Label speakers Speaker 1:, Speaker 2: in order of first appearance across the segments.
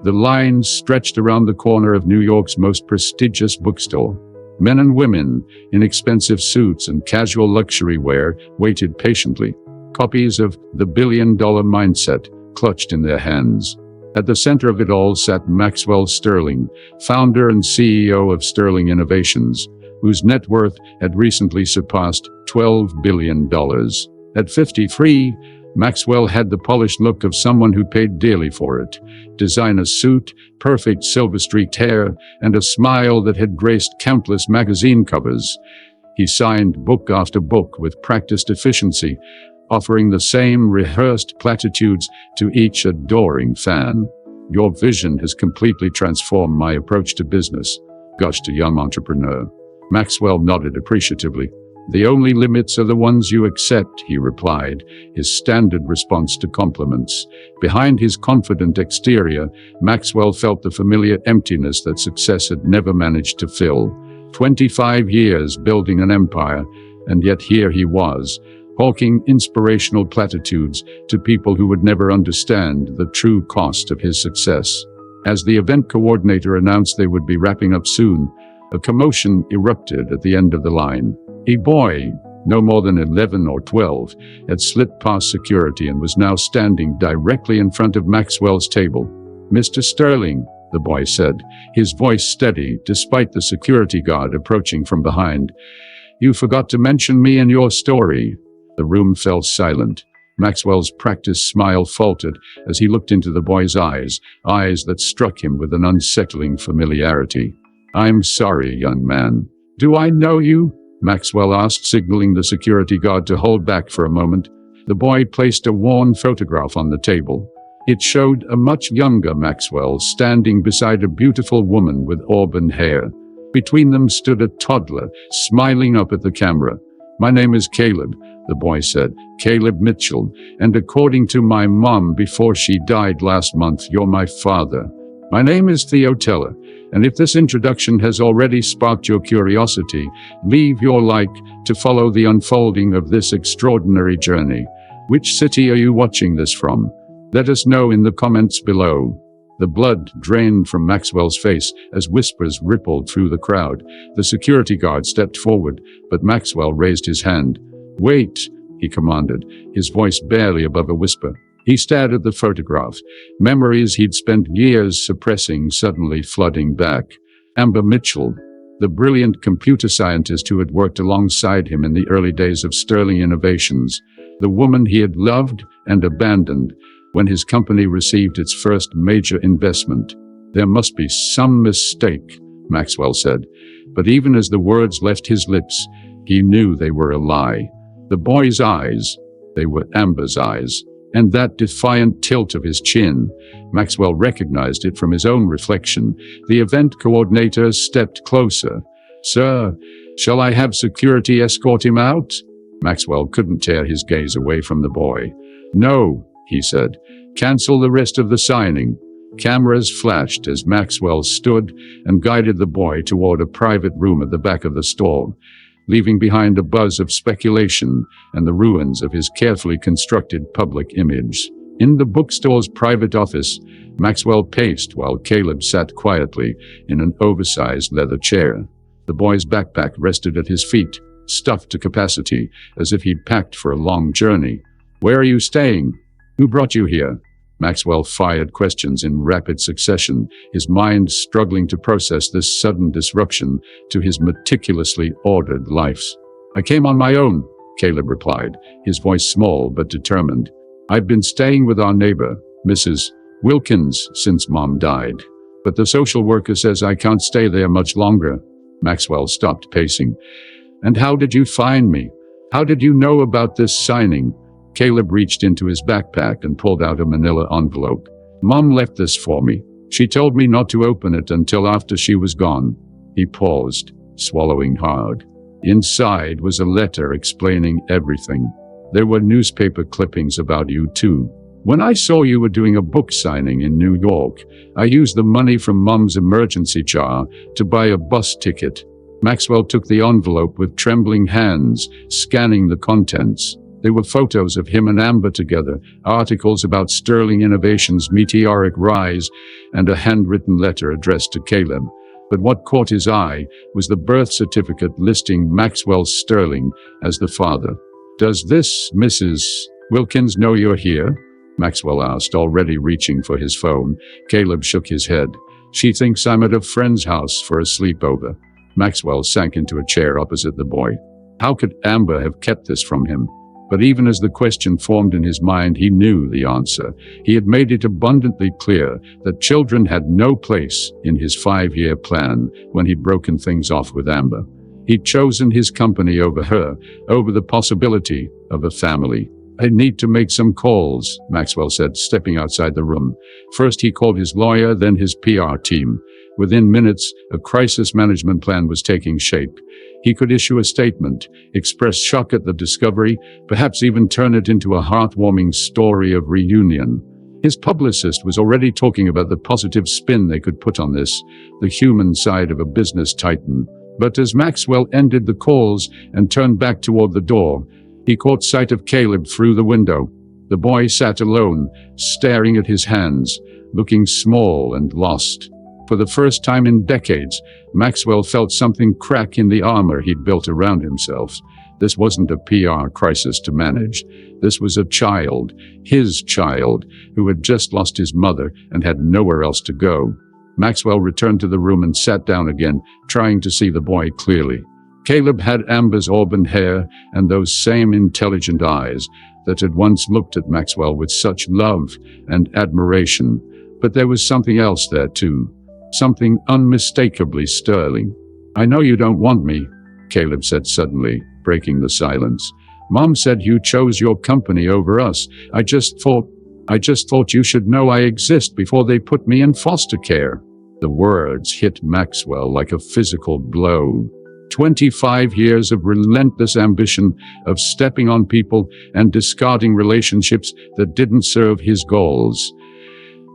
Speaker 1: The lines stretched around the corner of New York's most prestigious bookstore. Men and women, in expensive suits and casual luxury wear, waited patiently, copies of The $1 Billion Mindset clutched in their hands. At the center of it all sat Maxwell Sterling, founder and CEO of Sterling Innovations, whose net worth had recently surpassed $12 billion. At 53, Maxwell had the polished look of someone who paid dearly for it. Designer suit, perfect silver-streaked hair, and a smile that had graced countless magazine covers. He signed book after book with practiced efficiency, offering the same rehearsed platitudes to each adoring fan. "Your vision has completely transformed my approach to business," gushed a young entrepreneur. Maxwell nodded appreciatively. "The only limits are the ones you accept," he replied, his standard response to compliments. Behind his confident exterior, Maxwell felt the familiar emptiness that success had never managed to fill. 25 years building an empire, and yet here he was, hawking inspirational platitudes to people who would never understand the true cost of his success. As the event coordinator announced they would be wrapping up soon, a commotion erupted at the end of the line. A boy, no more than 11 or 12, had slipped past security and was now standing directly in front of Maxwell's table. "Mr. Sterling," the boy said, his voice steady despite the security guard approaching from behind, "you forgot to mention me in your story." The room fell silent. Maxwell's practiced smile faltered as he looked into the boy's eyes that struck him with an unsettling familiarity. "I'm sorry, young man." "Do I know you?" Maxwell asked, signaling the security guard to hold back for a moment. The boy placed a worn photograph on the table. It showed a much younger Maxwell standing beside a beautiful woman with auburn hair. Between them stood a toddler, smiling up at the camera. "My name is Caleb," the boy said, "Caleb Mitchell, and according to my mom before she died last month, you're my father. My name is Theo Teller, and if this introduction has already sparked your curiosity, leave your like to follow the unfolding of this extraordinary journey. Which city are you watching this from? Let us know in the comments below." The blood drained from Maxwell's face as whispers rippled through the crowd. The security guard stepped forward, but Maxwell raised his hand. "Wait," he commanded, his voice barely above a whisper. He stared at the photograph, memories he'd spent years suppressing suddenly flooding back. Amber Mitchell, the brilliant computer scientist who had worked alongside him in the early days of Sterling Innovations, the woman he had loved and abandoned when his company received its first major investment. "There must be some mistake," Maxwell said, but even as the words left his lips, he knew they were a lie. The boy's eyes, they were Amber's eyes, and that defiant tilt of his chin, Maxwell recognized it from his own reflection. The event coordinator stepped closer. "Sir, shall I have security escort him out?" Maxwell couldn't tear his gaze away from the boy. "No," he said. "Cancel the rest of the signing." Cameras flashed as Maxwell stood and guided the boy toward a private room at the back of the store, leaving behind a buzz of speculation and the ruins of his carefully constructed public image. In the bookstore's private office, Maxwell paced while Caleb sat quietly in an oversized leather chair. The boy's backpack rested at his feet, stuffed to capacity, as if he'd packed for a long journey. "Where are you staying? Who brought you here?" Maxwell fired questions in rapid succession, his mind struggling to process this sudden disruption to his meticulously ordered life. "I came on my own," Caleb replied, his voice small but determined. "I've been staying with our neighbor, Mrs. Wilkins, since Mom died. But the social worker says I can't stay there much longer." Maxwell stopped pacing. "And how did you find me? How did you know about this signing?" Caleb reached into his backpack and pulled out a manila envelope. "Mom left this for me. She told me not to open it until after she was gone." He paused, swallowing hard. Inside was a letter explaining everything. There were newspaper clippings about you too. "When I saw you were doing a book signing in New York, I used the money from Mom's emergency jar to buy a bus ticket." Maxwell took the envelope with trembling hands, scanning the contents. There were photos of him and Amber together, articles about Sterling Innovations' meteoric rise, and a handwritten letter addressed to Caleb. But what caught his eye was the birth certificate listing Maxwell Sterling as the father. "Does this Mrs. Wilkins know you're here?" Maxwell asked, already reaching for his phone. Caleb shook his head. "She thinks I'm at a friend's house for a sleepover." Maxwell sank into a chair opposite the boy. How could Amber have kept this from him? But even as the question formed in his mind, he knew the answer. He had made it abundantly clear that children had no place in his 5-year plan when he'd broken things off with Amber. He'd chosen his company over her, over the possibility of a family. "I need to make some calls," Maxwell said, stepping outside the room. First he called his lawyer, then his PR team. Within minutes, a crisis management plan was taking shape. He could issue a statement, express shock at the discovery, perhaps even turn it into a heartwarming story of reunion. His publicist was already talking about the positive spin they could put on this, the human side of a business titan. But as Maxwell ended the calls and turned back toward the door, he caught sight of Caleb through the window. The boy sat alone, staring at his hands, looking small and lost. For the first time in decades, Maxwell felt something crack in the armor he'd built around himself. This wasn't a PR crisis to manage. This was a child, his child, who had just lost his mother and had nowhere else to go. Maxwell returned to the room and sat down again, trying to see the boy clearly. Caleb had Amber's auburn hair and those same intelligent eyes that had once looked at Maxwell with such love and admiration. But there was something else there too. Something unmistakably sterling. "I know you don't want me," Caleb said suddenly, breaking the silence. "Mom said you chose your company over us. I just thought you should know I exist before they put me in foster care." The words hit Maxwell like a physical blow. 25 years of relentless ambition, of stepping on people and discarding relationships that didn't serve his goals.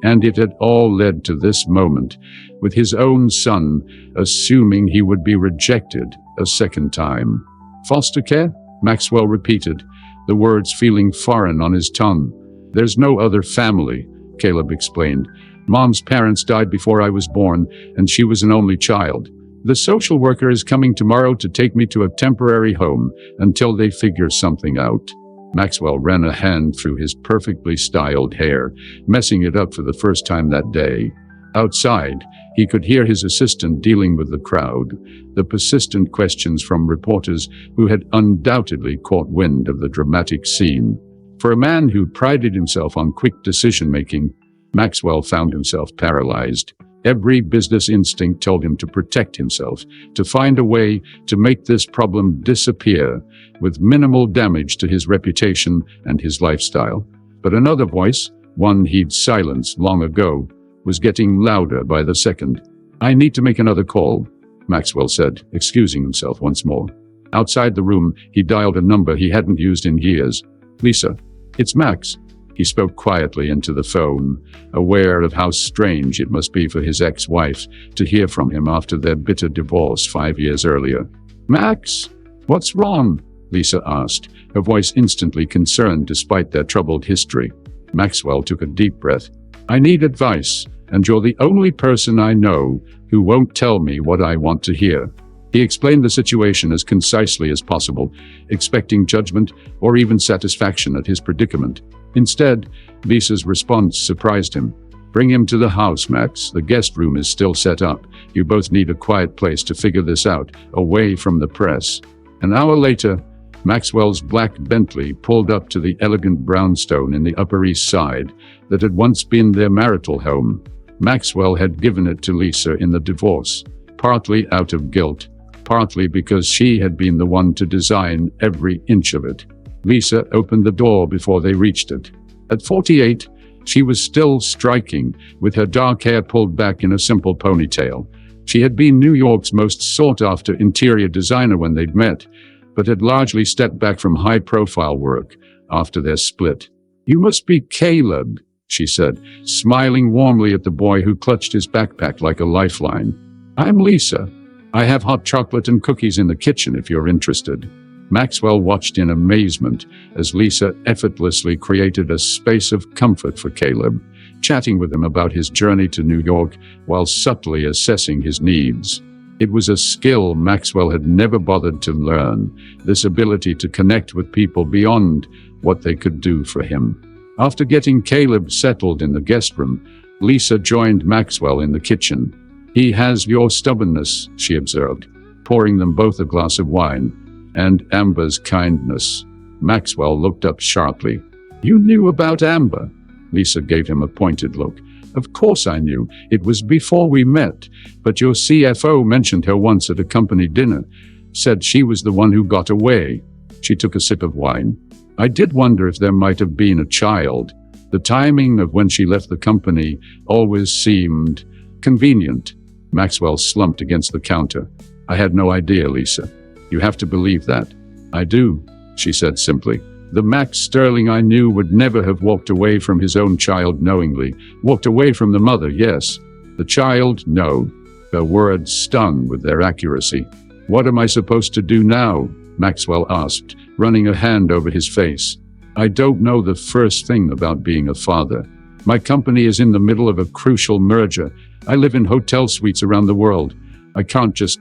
Speaker 1: And it had all led to this moment, with his own son assuming he would be rejected a second time. "Foster care?" Maxwell repeated, the words feeling foreign on his tongue. "There's no other family," Caleb explained. "Mom's parents died before I was born, and she was an only child. The social worker is coming tomorrow to take me to a temporary home until they figure something out." Maxwell ran a hand through his perfectly styled hair, messing it up for the first time that day. Outside, he could hear his assistant dealing with the crowd, the persistent questions from reporters who had undoubtedly caught wind of the dramatic scene. For a man who prided himself on quick decision-making, Maxwell found himself paralyzed. Every business instinct told him to protect himself, to find a way to make this problem disappear with minimal damage to his reputation and his lifestyle. But another voice, one he'd silenced long ago, was getting louder by the second. "I need to make another call," Maxwell said, excusing himself once more. Outside the room, he dialed a number he hadn't used in years. "Lisa, it's Max." He spoke quietly into the phone, aware of how strange it must be for his ex-wife to hear from him after their bitter divorce 5 years earlier. "Max, what's wrong?" Lisa asked, her voice instantly concerned despite their troubled history. Maxwell took a deep breath. "I need advice, and you're the only person I know who won't tell me what I want to hear." He explained the situation as concisely as possible, expecting judgment or even satisfaction at his predicament. Instead, Lisa's response surprised him. "Bring him to the house, Max. The guest room is still set up. You both need a quiet place to figure this out, away from the press." An hour later, Maxwell's black Bentley pulled up to the elegant brownstone in the Upper East Side that had once been their marital home. Maxwell had given it to Lisa in the divorce, partly out of guilt, partly because she had been the one to design every inch of it. Lisa opened the door before they reached it. At 48, she was still striking, with her dark hair pulled back in a simple ponytail. She had been New York's most sought-after interior designer when they'd met, but had largely stepped back from high-profile work after their split. "You must be Caleb," she said, smiling warmly at the boy who clutched his backpack like a lifeline. "I'm Lisa. I have hot chocolate and cookies in the kitchen if you're interested." Maxwell watched in amazement as Lisa effortlessly created a space of comfort for Caleb, chatting with him about his journey to New York while subtly assessing his needs. It was a skill Maxwell had never bothered to learn, this ability to connect with people beyond what they could do for him. After getting Caleb settled in the guest room, Lisa joined Maxwell in the kitchen. "He has your stubbornness," she observed, pouring them both a glass of wine, "and Amber's kindness." Maxwell looked up sharply. "You knew about Amber?" Lisa gave him a pointed look. "Of course I knew. It was before we met. But your CFO mentioned her once at a company dinner. Said she was the one who got away." She took a sip of wine. "I did wonder if there might have been a child. The timing of when she left the company always seemed convenient." Maxwell slumped against the counter. "I had no idea, Lisa. You have to believe that." "I do," she said simply. "The Max Sterling I knew would never have walked away from his own child knowingly. Walked away from the mother, yes. The child, no." Her words stung with their accuracy. "What am I supposed to do now?" Maxwell asked, running a hand over his face. "I don't know the first thing about being a father. My company is in the middle of a crucial merger. I live in hotel suites around the world. I can't just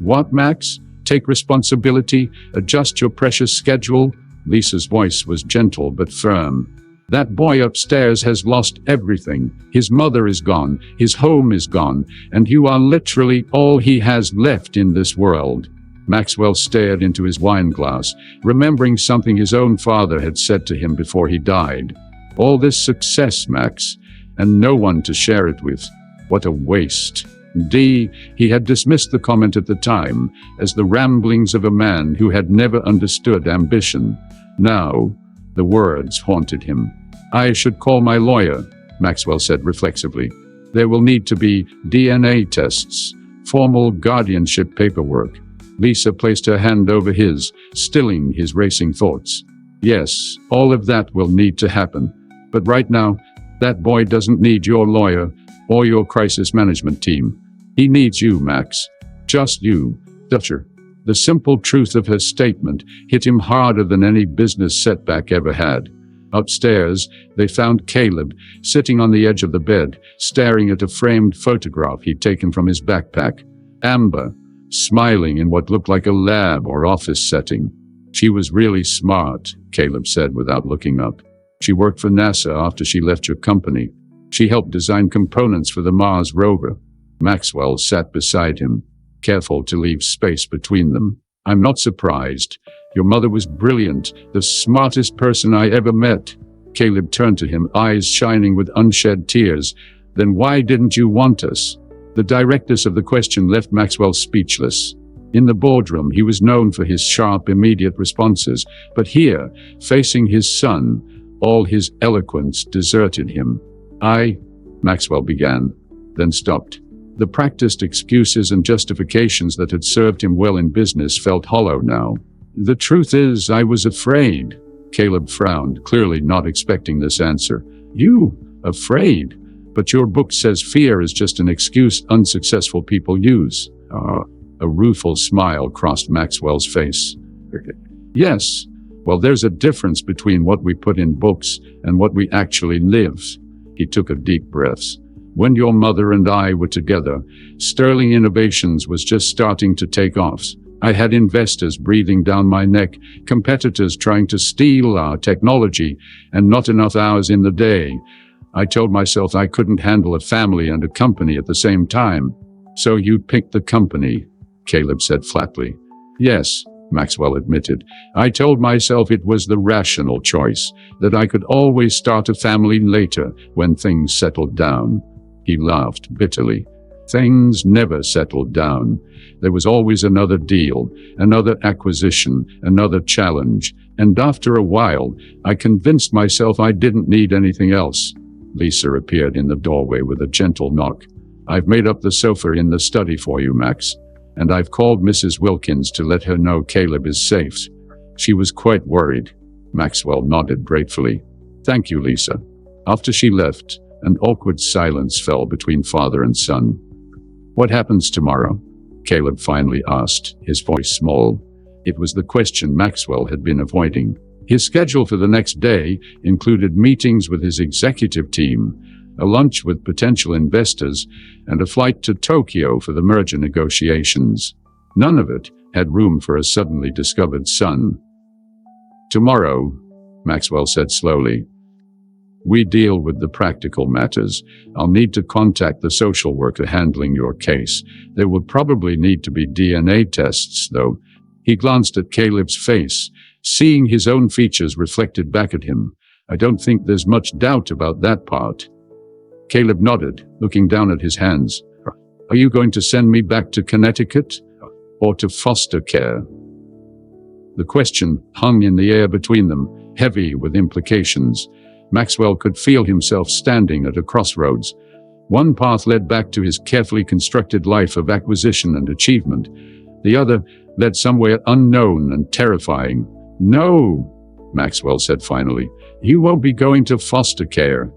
Speaker 1: what, Max? Take responsibility, adjust your precious schedule?" Lisa's voice was gentle but firm. "That boy upstairs has lost everything. His mother is gone, his home is gone, and you are literally all he has left in this world." Maxwell stared into his wine glass, remembering something his own father had said to him before he died. "All this success, Max, and no one to share it with. What a waste." He had dismissed the comment at the time as the ramblings of a man who had never understood ambition. Now, the words haunted him. "I should call my lawyer," Maxwell said reflexively. "There will need to be DNA tests, formal guardianship paperwork." Lisa placed her hand over his, stilling his racing thoughts. "Yes, all of that will need to happen. But right now, that boy doesn't need your lawyer or your crisis management team. He needs you, Max. Just you, Dutcher." The simple truth of her statement hit him harder than any business setback ever had. Upstairs, they found Caleb sitting on the edge of the bed, staring at a framed photograph he'd taken from his backpack. Amber, smiling in what looked like a lab or office setting. "She was really smart," Caleb said without looking up. "She worked for NASA after she left your company. She helped design components for the Mars rover." Maxwell sat beside him, careful to leave space between them. "I'm not surprised. Your mother was brilliant, the smartest person I ever met." Caleb turned to him, eyes shining with unshed tears. "Then why didn't you want us?" The directness of the question left Maxwell speechless. In the boardroom, he was known for his sharp, immediate responses, but here, facing his son, all his eloquence deserted him. Maxwell began, then stopped. The practiced excuses and justifications that had served him well in business felt hollow now. "The truth is, I was afraid." Caleb frowned, clearly not expecting this answer. "You? Afraid? But your book says fear is just an excuse unsuccessful people use." A rueful smile crossed Maxwell's face. "Yes. Well, there's a difference between what we put in books and what we actually live." He took a deep breath. "When your mother and I were together, Sterling Innovations was just starting to take off. I had investors breathing down my neck, competitors trying to steal our technology, and not enough hours in the day. I told myself I couldn't handle a family and a company at the same time." "So you picked the company," Caleb said flatly. "Yes," Maxwell admitted. "I told myself it was the rational choice, that I could always start a family later when things settled down." He laughed bitterly. "Things never settled down. There was always another deal, another acquisition, another challenge, and after a while, I convinced myself I didn't need anything else." Lisa appeared in the doorway with a gentle knock. "I've made up the sofa in the study for you, Max, and I've called Mrs. Wilkins to let her know Caleb is safe." She was quite worried. Maxwell nodded gratefully. "Thank you, Lisa." After she left, an awkward silence fell between father and son. "What happens tomorrow?" Caleb finally asked, his voice small. It was the question Maxwell had been avoiding. His schedule for the next day included meetings with his executive team, a lunch with potential investors, and a flight to Tokyo for the merger negotiations. None of it had room for a suddenly discovered son. "Tomorrow," Maxwell said slowly, "we deal with the practical matters. I'll need to contact the social worker handling your case. There will probably need to be DNA tests, though." He glanced at Caleb's face, seeing his own features reflected back at him. "I don't think there's much doubt about that part." Caleb nodded, looking down at his hands. "Are you going to send me back to Connecticut? Or to foster care?" The question hung in the air between them, heavy with implications. Maxwell could feel himself standing at a crossroads. One path led back to his carefully constructed life of acquisition and achievement. The other led somewhere unknown and terrifying. "No," Maxwell said finally. "You won't be going to foster care."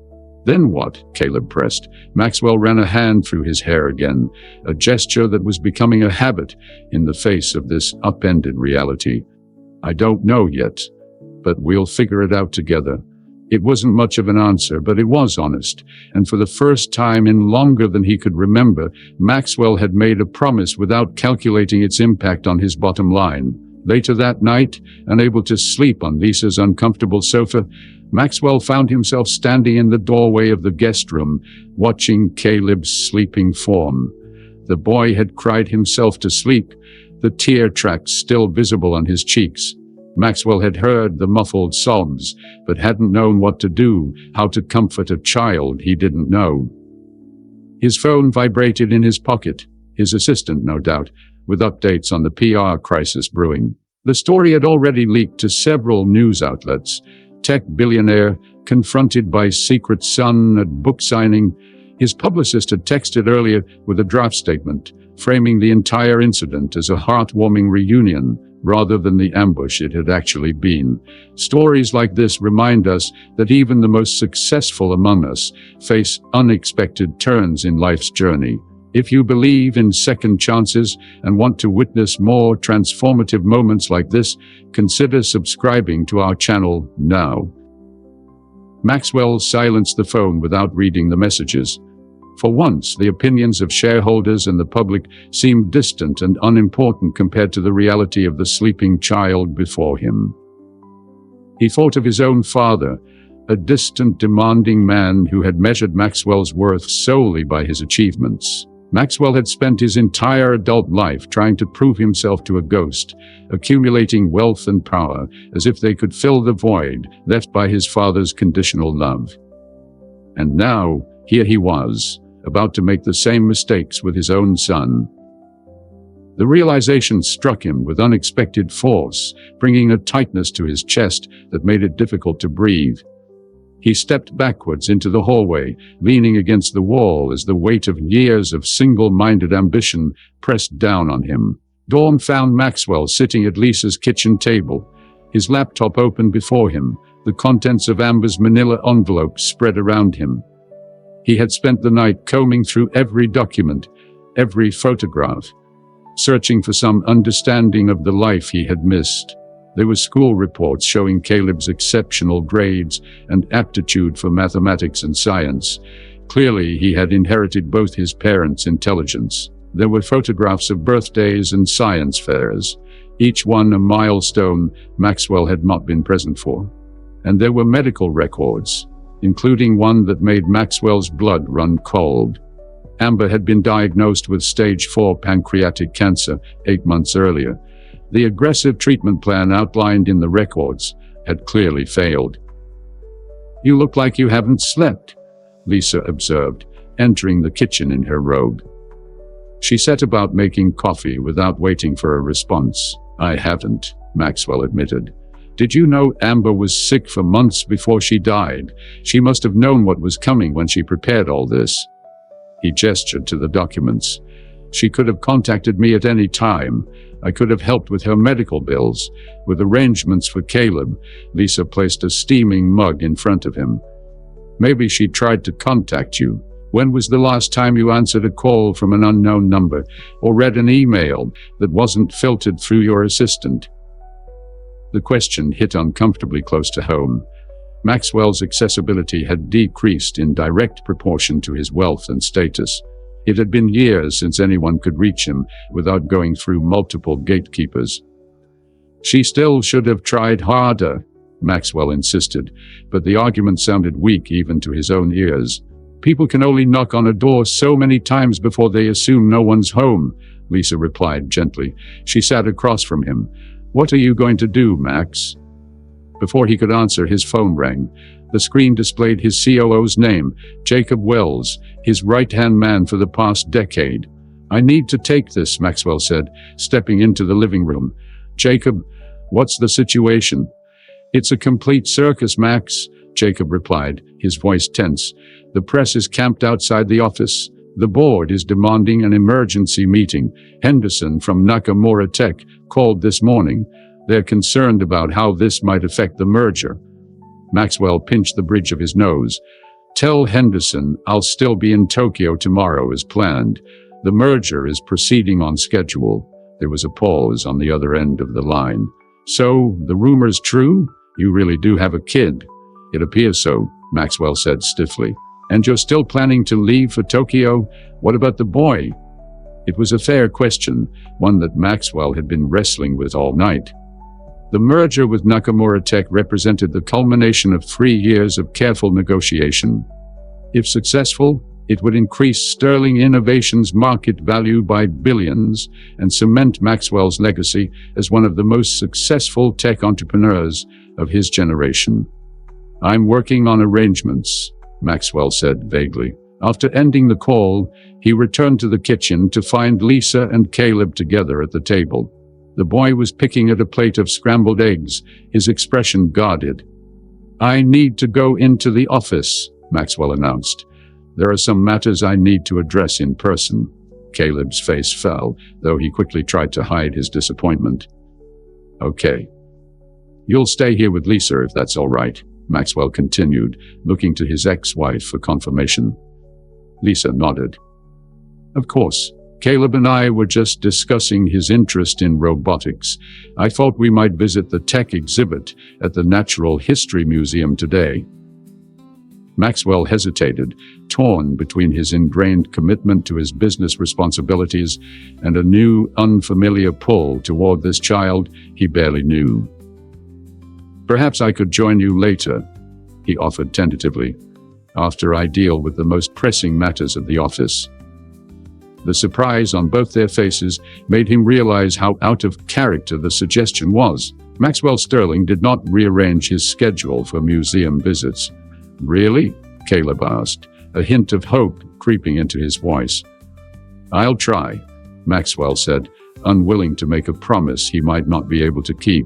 Speaker 1: "Then what?" Caleb pressed. Maxwell ran a hand through his hair again, a gesture that was becoming a habit in the face of this upended reality. "I don't know yet, but we'll figure it out together." It wasn't much of an answer, but it was honest, and for the first time in longer than he could remember, Maxwell had made a promise without calculating its impact on his bottom line. Later that night, unable to sleep on Lisa's uncomfortable sofa, Maxwell found himself standing in the doorway of the guest room, watching Caleb's sleeping form. The boy had cried himself to sleep, the tear tracks still visible on his cheeks. Maxwell had heard the muffled sobs, but hadn't known what to do, how to comfort a child he didn't know. His phone vibrated in his pocket, his assistant, no doubt, with updates on the PR crisis brewing. The story had already leaked to several news outlets. Tech billionaire confronted by secret son at book signing. His publicist had texted earlier with a draft statement, framing the entire incident as a heartwarming reunion, rather than the ambush it had actually been. Stories like this remind us that even the most successful among us face unexpected turns in life's journey. If you believe in second chances and want to witness more transformative moments like this, consider subscribing to our channel now. Maxwell silenced the phone without reading the messages. For once, the opinions of shareholders and the public seemed distant and unimportant compared to the reality of the sleeping child before him. He thought of his own father, a distant, demanding man who had measured Maxwell's worth solely by his achievements. Maxwell had spent his entire adult life trying to prove himself to a ghost, accumulating wealth and power as if they could fill the void left by his father's conditional love. And now, here he was, about to make the same mistakes with his own son. The realization struck him with unexpected force, bringing a tightness to his chest that made it difficult to breathe. He stepped backwards into the hallway, leaning against the wall as the weight of years of single-minded ambition pressed down on him. Dawn found Maxwell sitting at Lisa's kitchen table, his laptop open before him, the contents of Amber's manila envelope spread around him. He had spent the night combing through every document, every photograph, searching for some understanding of the life he had missed. There were school reports showing Caleb's exceptional grades and aptitude for mathematics and science. Clearly, he had inherited both his parents' intelligence. There were photographs of birthdays and science fairs, each one a milestone Maxwell had not been present for. And there were medical records, including one that made Maxwell's blood run cold. Amber had been diagnosed with stage 4 pancreatic cancer 8 months earlier. The aggressive treatment plan outlined in the records had clearly failed. "You look like you haven't slept," Lisa observed, entering the kitchen in her robe. She set about making coffee without waiting for a response. "I haven't," Maxwell admitted. "Did you know Amber was sick for months before she died? She must have known what was coming when she prepared all this." He gestured to the documents. "She could have contacted me at any time. I could have helped with her medical bills, with arrangements for Caleb." Lisa placed a steaming mug in front of him. "Maybe she tried to contact you. When was the last time you answered a call from an unknown number, or read an email that wasn't filtered through your assistant?" The question hit uncomfortably close to home. Maxwell's accessibility had decreased in direct proportion to his wealth and status. It had been years since anyone could reach him without going through multiple gatekeepers. "She still should have tried harder," Maxwell insisted, but the argument sounded weak even to his own ears. "People can only knock on a door so many times before they assume no one's home," Lisa replied gently. She sat across from him. "What are you going to do, Max?" Before he could answer, his phone rang. The screen displayed his COO's name, Jacob Wells, his right-hand man for the past decade. "I need to take this," Maxwell said, stepping into the living room. "Jacob, what's the situation?" "It's a complete circus, Max," Jacob replied, his voice tense. "The press is camped outside the office. The board is demanding an emergency meeting. Henderson from Nakamura Tech called this morning. They're concerned about how this might affect the merger." Maxwell pinched the bridge of his nose. "Tell Henderson I'll still be in Tokyo tomorrow as planned. The merger is proceeding on schedule." There was a pause on the other end of the line. "So, the rumor's true? You really do have a kid?" "It appears so," Maxwell said stiffly. "And you're still planning to leave for Tokyo? What about the boy?" It was a fair question, one that Maxwell had been wrestling with all night. The merger with Nakamura Tech represented the culmination of 3 years of careful negotiation. If successful, it would increase Sterling Innovation's market value by billions and cement Maxwell's legacy as one of the most successful tech entrepreneurs of his generation. "I'm working on arrangements," Maxwell said vaguely. After ending the call, he returned to the kitchen to find Lisa and Caleb together at the table. The boy was picking at a plate of scrambled eggs, his expression guarded. "I need to go into the office," Maxwell announced. "There are some matters I need to address in person." Caleb's face fell, though he quickly tried to hide his disappointment. "Okay. You'll stay here with Lisa if that's all right," Maxwell continued, looking to his ex-wife for confirmation. Lisa nodded. "Of course. Caleb and I were just discussing his interest in robotics. I thought we might visit the tech exhibit at the Natural History Museum today." Maxwell hesitated, torn between his ingrained commitment to his business responsibilities and a new, unfamiliar pull toward this child he barely knew. "Perhaps I could join you later," he offered tentatively, "after I deal with the most pressing matters of the office." The surprise on both their faces made him realize how out of character the suggestion was. Maxwell Sterling did not rearrange his schedule for museum visits. "Really?" Caleb asked, a hint of hope creeping into his voice. "I'll try," Maxwell said, unwilling to make a promise he might not be able to keep.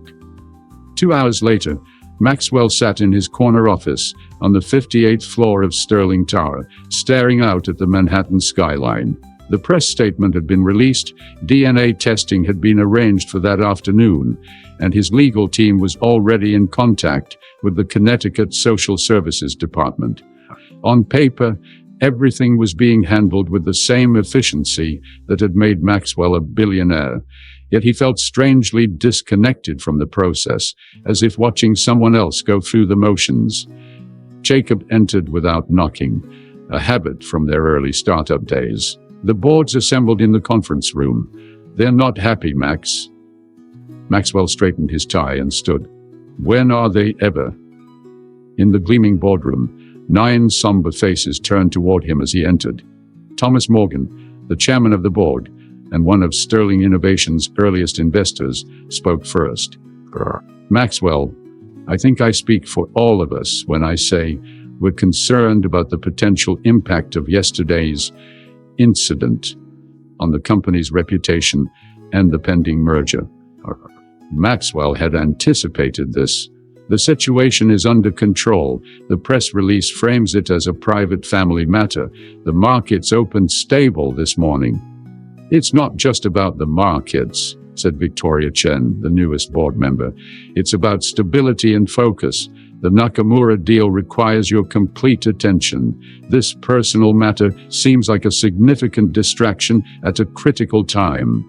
Speaker 1: 2 hours later, Maxwell sat in his corner office on the 58th floor of Sterling Tower, staring out at the Manhattan skyline. The press statement had been released, DNA testing had been arranged for that afternoon, and his legal team was already in contact with the Connecticut Social Services Department. On paper, everything was being handled with the same efficiency that had made Maxwell a billionaire, yet he felt strangely disconnected from the process, as if watching someone else go through the motions. Jacob entered without knocking, a habit from their early startup days. The boards assembled in the conference room. "They're not happy, Max." Maxwell straightened his tie and stood. "When are they ever?" In the gleaming boardroom, 9 somber faces turned toward him as he entered. Thomas Morgan, the chairman of the board, and one of Sterling Innovation's earliest investors, spoke first. "Maxwell, I think I speak for all of us when I say we're concerned about the potential impact of yesterday's incident on the company's reputation and the pending merger." Maxwell had anticipated this. "The situation is under control. The press release frames it as a private family matter. The markets opened stable this morning." "It's not just about the markets," said Victoria Chen, the newest board member. "It's about stability and focus. The Nakamura deal requires your complete attention. This personal matter seems like a significant distraction at a critical time."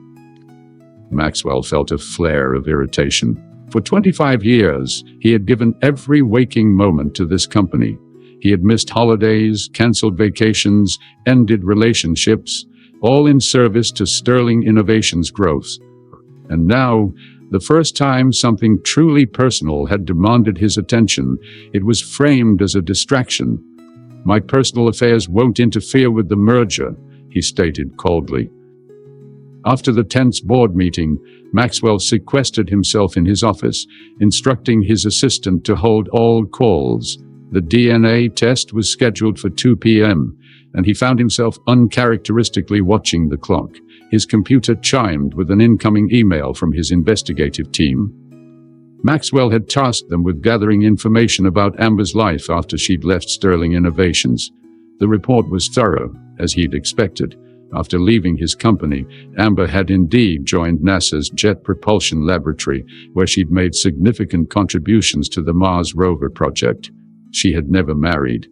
Speaker 1: Maxwell felt a flare of irritation. For 25 years, he had given every waking moment to this company. He had missed holidays, canceled vacations, ended relationships, all in service to Sterling Innovations' growth. And now, the first time something truly personal had demanded his attention, it was framed as a distraction. "My personal affairs won't interfere with the merger," he stated coldly. After the tense board meeting, Maxwell sequestered himself in his office, instructing his assistant to hold all calls. The DNA test was scheduled for 2 p.m., and he found himself uncharacteristically watching the clock. His computer chimed with an incoming email from his investigative team. Maxwell had tasked them with gathering information about Amber's life after she'd left Sterling Innovations. The report was thorough, as he'd expected. After leaving his company, Amber had indeed joined NASA's Jet Propulsion Laboratory, where she'd made significant contributions to the Mars rover project. She had never married.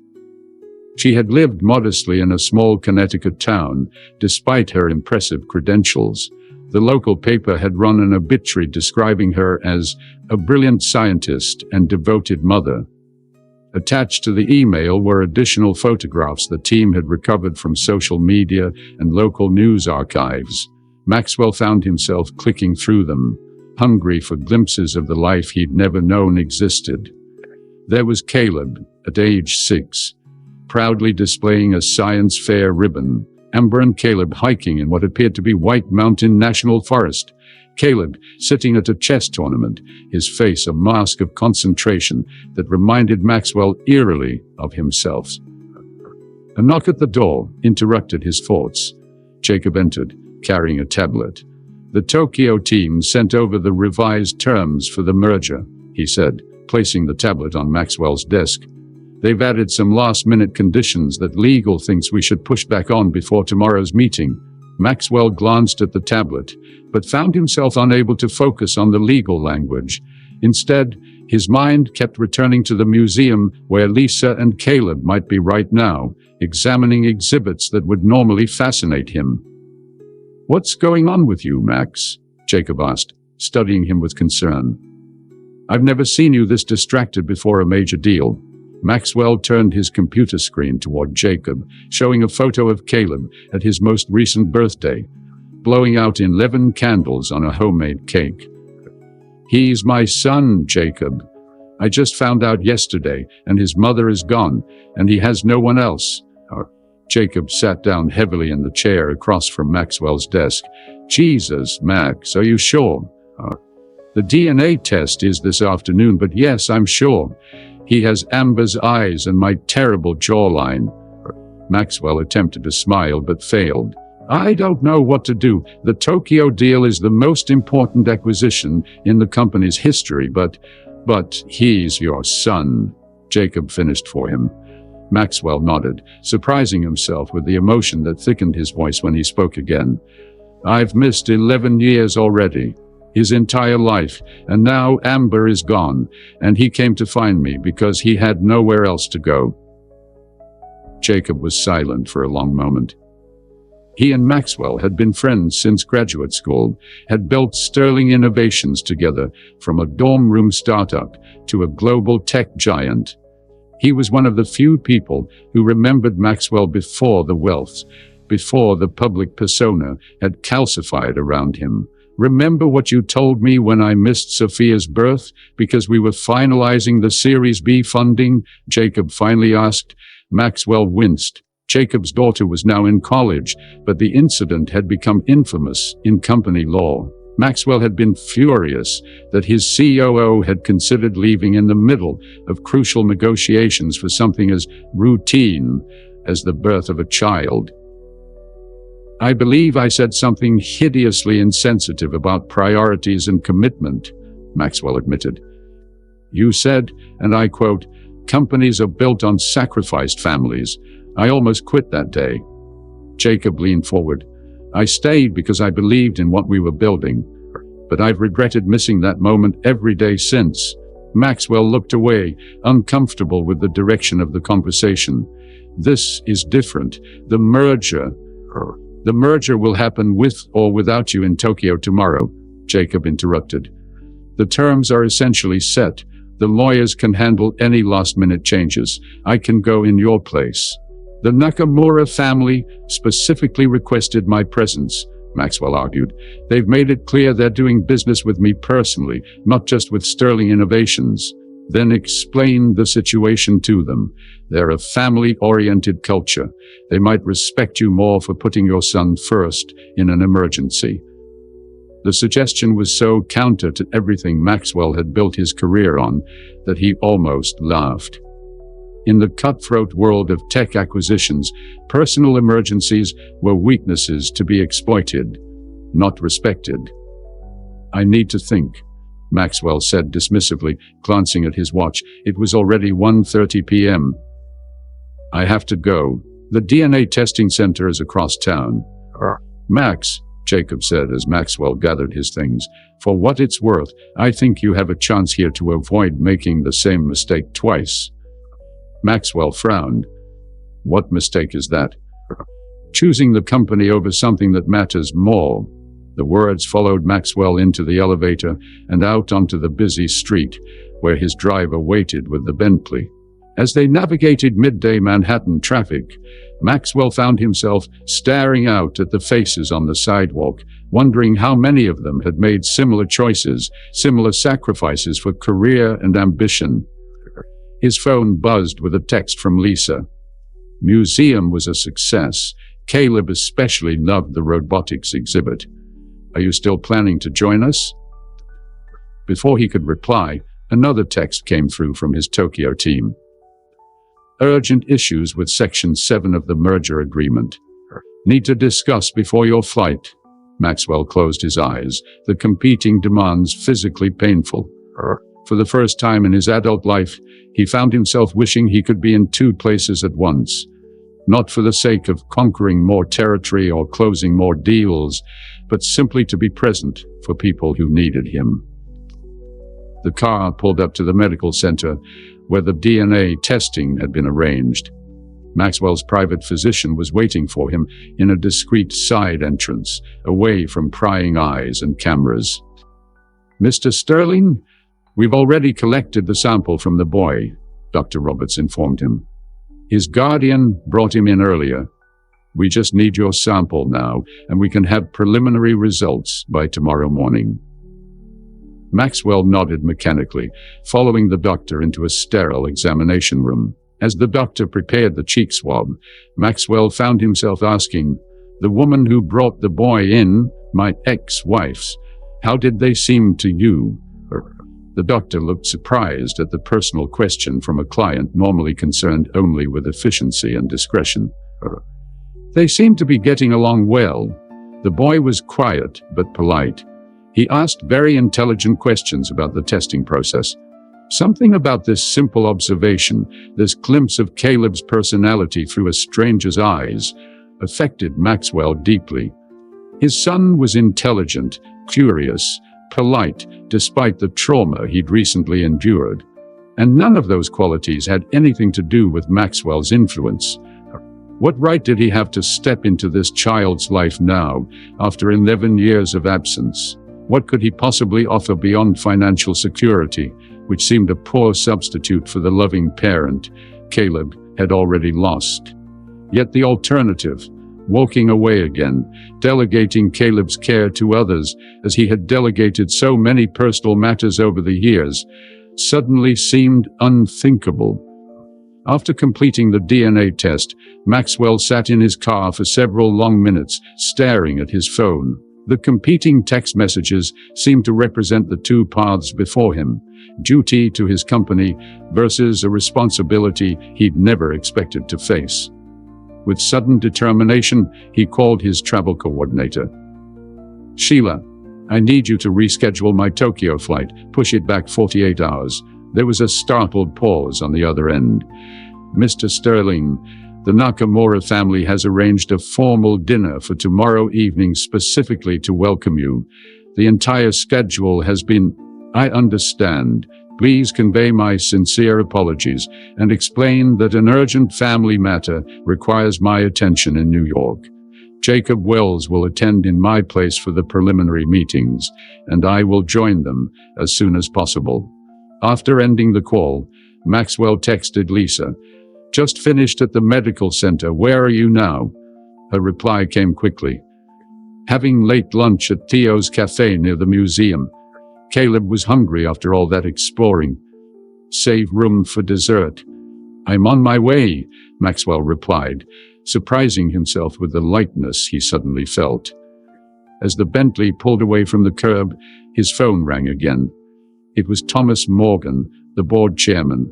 Speaker 1: She had lived modestly in a small Connecticut town, despite her impressive credentials. The local paper had run an obituary describing her as a brilliant scientist and devoted mother. Attached to the email were additional photographs the team had recovered from social media and local news archives. Maxwell found himself clicking through them, hungry for glimpses of the life he'd never known existed. There was Caleb, at age 6, proudly displaying a science fair ribbon. Amber and Caleb hiking in what appeared to be White Mountain National Forest. Caleb sitting at a chess tournament, his face a mask of concentration that reminded Maxwell eerily of himself. A knock at the door interrupted his thoughts. Jacob entered, carrying a tablet. "The Tokyo team sent over the revised terms for the merger," he said, placing the tablet on Maxwell's desk. "They've added some last-minute conditions that legal thinks we should push back on before tomorrow's meeting." Maxwell glanced at the tablet, but found himself unable to focus on the legal language. Instead, his mind kept returning to the museum where Lisa and Caleb might be right now, examining exhibits that would normally fascinate him. "What's going on with you, Max?" Jacob asked, studying him with concern. "I've never seen you this distracted before a major deal." Maxwell turned his computer screen toward Jacob, showing a photo of Caleb at his most recent birthday, blowing out 11 candles on a homemade cake. "He's my son, Jacob. I just found out yesterday, and his mother is gone, and he has no one else." Jacob sat down heavily in the chair across from Maxwell's desk. "Jesus, Max, are you sure?" "The DNA test is this afternoon, but yes, I'm sure. He has Amber's eyes and my terrible jawline." Maxwell attempted to smile but failed. "I don't know what to do. The Tokyo deal is the most important acquisition in the company's history, but he's your son," Jacob finished for him. Maxwell nodded, surprising himself with the emotion that thickened his voice when he spoke again. "I've missed 11 years already. His entire life, and now Amber is gone, and he came to find me because he had nowhere else to go." Jacob was silent for a long moment. He and Maxwell had been friends since graduate school, had built Sterling Innovations together, from a dorm room startup to a global tech giant. He was one of the few people who remembered Maxwell before the wealth, before the public persona had calcified around him. "Remember what you told me when I missed Sophia's birth because we were finalizing the Series B funding?" Jacob finally asked. Maxwell winced. Jacob's daughter was now in college, but the incident had become infamous in company law. Maxwell had been furious that his COO had considered leaving in the middle of crucial negotiations for something as routine as the birth of a child. "I believe I said something hideously insensitive about priorities and commitment," Maxwell admitted. "You said, and I quote, 'Companies are built on sacrificed families.' I almost quit that day." Jacob leaned forward. "I stayed because I believed in what we were building, but I've regretted missing that moment every day since." Maxwell looked away, uncomfortable with the direction of the conversation. "This is different. The merger will happen with or without you in Tokyo tomorrow," Jacob interrupted. The terms are essentially set. The lawyers can handle any last-minute changes. I can go in your place. The Nakamura family specifically requested my presence, Maxwell argued. They've made it clear they're doing business with me personally, not just with Sterling Innovations. Then explain the situation to them. They're a family-oriented culture. They might respect you more for putting your son first in an emergency. The suggestion was so counter to everything Maxwell had built his career on that he almost laughed. In the cutthroat world of tech acquisitions, personal emergencies were weaknesses to be exploited, not respected. I need to think, Maxwell said dismissively, glancing at his watch. It was already 1:30 p.m. I have to go. The DNA testing center is across town. Max, Jacob said as Maxwell gathered his things, for what it's worth, I think you have a chance here to avoid making the same mistake twice. Maxwell frowned. What mistake is that? Choosing the company over something that matters more. The words followed Maxwell into the elevator and out onto the busy street, where his driver waited with the Bentley. As they navigated midday Manhattan traffic, Maxwell found himself staring out at the faces on the sidewalk, wondering how many of them had made similar choices, similar sacrifices for career and ambition. His phone buzzed with a text from Lisa. Museum was a success. Caleb especially loved the robotics exhibit. Are you still planning to join us? Before he could reply, another text came through from his Tokyo team. Urgent issues with Section 7 of the merger agreement. Need to discuss before your flight. Maxwell closed his eyes, the competing demands physically painful. For the first time in his adult life, he found himself wishing he could be in two places at once. Not for the sake of conquering more territory or closing more deals, but simply to be present for people who needed him. The car pulled up to the medical center, where the DNA testing had been arranged. Maxwell's private physician was waiting for him in a discreet side entrance, away from prying eyes and cameras. Mr. Sterling, we've already collected the sample from the boy, Dr. Roberts informed him. His guardian brought him in earlier. We just need your sample now, and we can have preliminary results by tomorrow morning. Maxwell nodded mechanically, following the doctor into a sterile examination room. As the doctor prepared the cheek swab, Maxwell found himself asking, the woman who brought the boy in, my ex-wife's, how did they seem to you? The doctor looked surprised at the personal question from a client normally concerned only with efficiency and discretion. They seemed to be getting along well. The boy was quiet but polite. He asked very intelligent questions about the testing process. Something about this simple observation, this glimpse of Caleb's personality through a stranger's eyes, affected Maxwell deeply. His son was intelligent, curious, polite, despite the trauma he'd recently endured. And none of those qualities had anything to do with Maxwell's influence. What right did he have to step into this child's life now, after 11 years of absence? What could he possibly offer beyond financial security, which seemed a poor substitute for the loving parent Caleb had already lost? Yet the alternative, walking away again, delegating Caleb's care to others as he had delegated so many personal matters over the years, suddenly seemed unthinkable. After completing the DNA test, Maxwell sat in his car for several long minutes, staring at his phone. The competing text messages seemed to represent the two paths before him, duty to his company versus a responsibility he'd never expected to face. With sudden determination, he called his travel coordinator. Sheila, I need you to reschedule my Tokyo flight, push it back 48 hours. There was a startled pause on the other end. Mr. Sterling, the Nakamura family has arranged a formal dinner for tomorrow evening specifically to welcome you. The entire schedule has been... I understand. Please convey my sincere apologies and explain that an urgent family matter requires my attention in New York. Jacob Wells will attend in my place for the preliminary meetings, and I will join them as soon as possible. After ending the call, Maxwell texted Lisa, "Just finished at the medical center. Where are you now?" Her reply came quickly. "Having late lunch at Theo's cafe near the museum. Caleb was hungry after all that exploring. Save room for dessert." "I'm on my way," Maxwell replied, surprising himself with the lightness he suddenly felt. As the Bentley pulled away from the curb, his phone rang again. It was Thomas Morgan, the board chairman.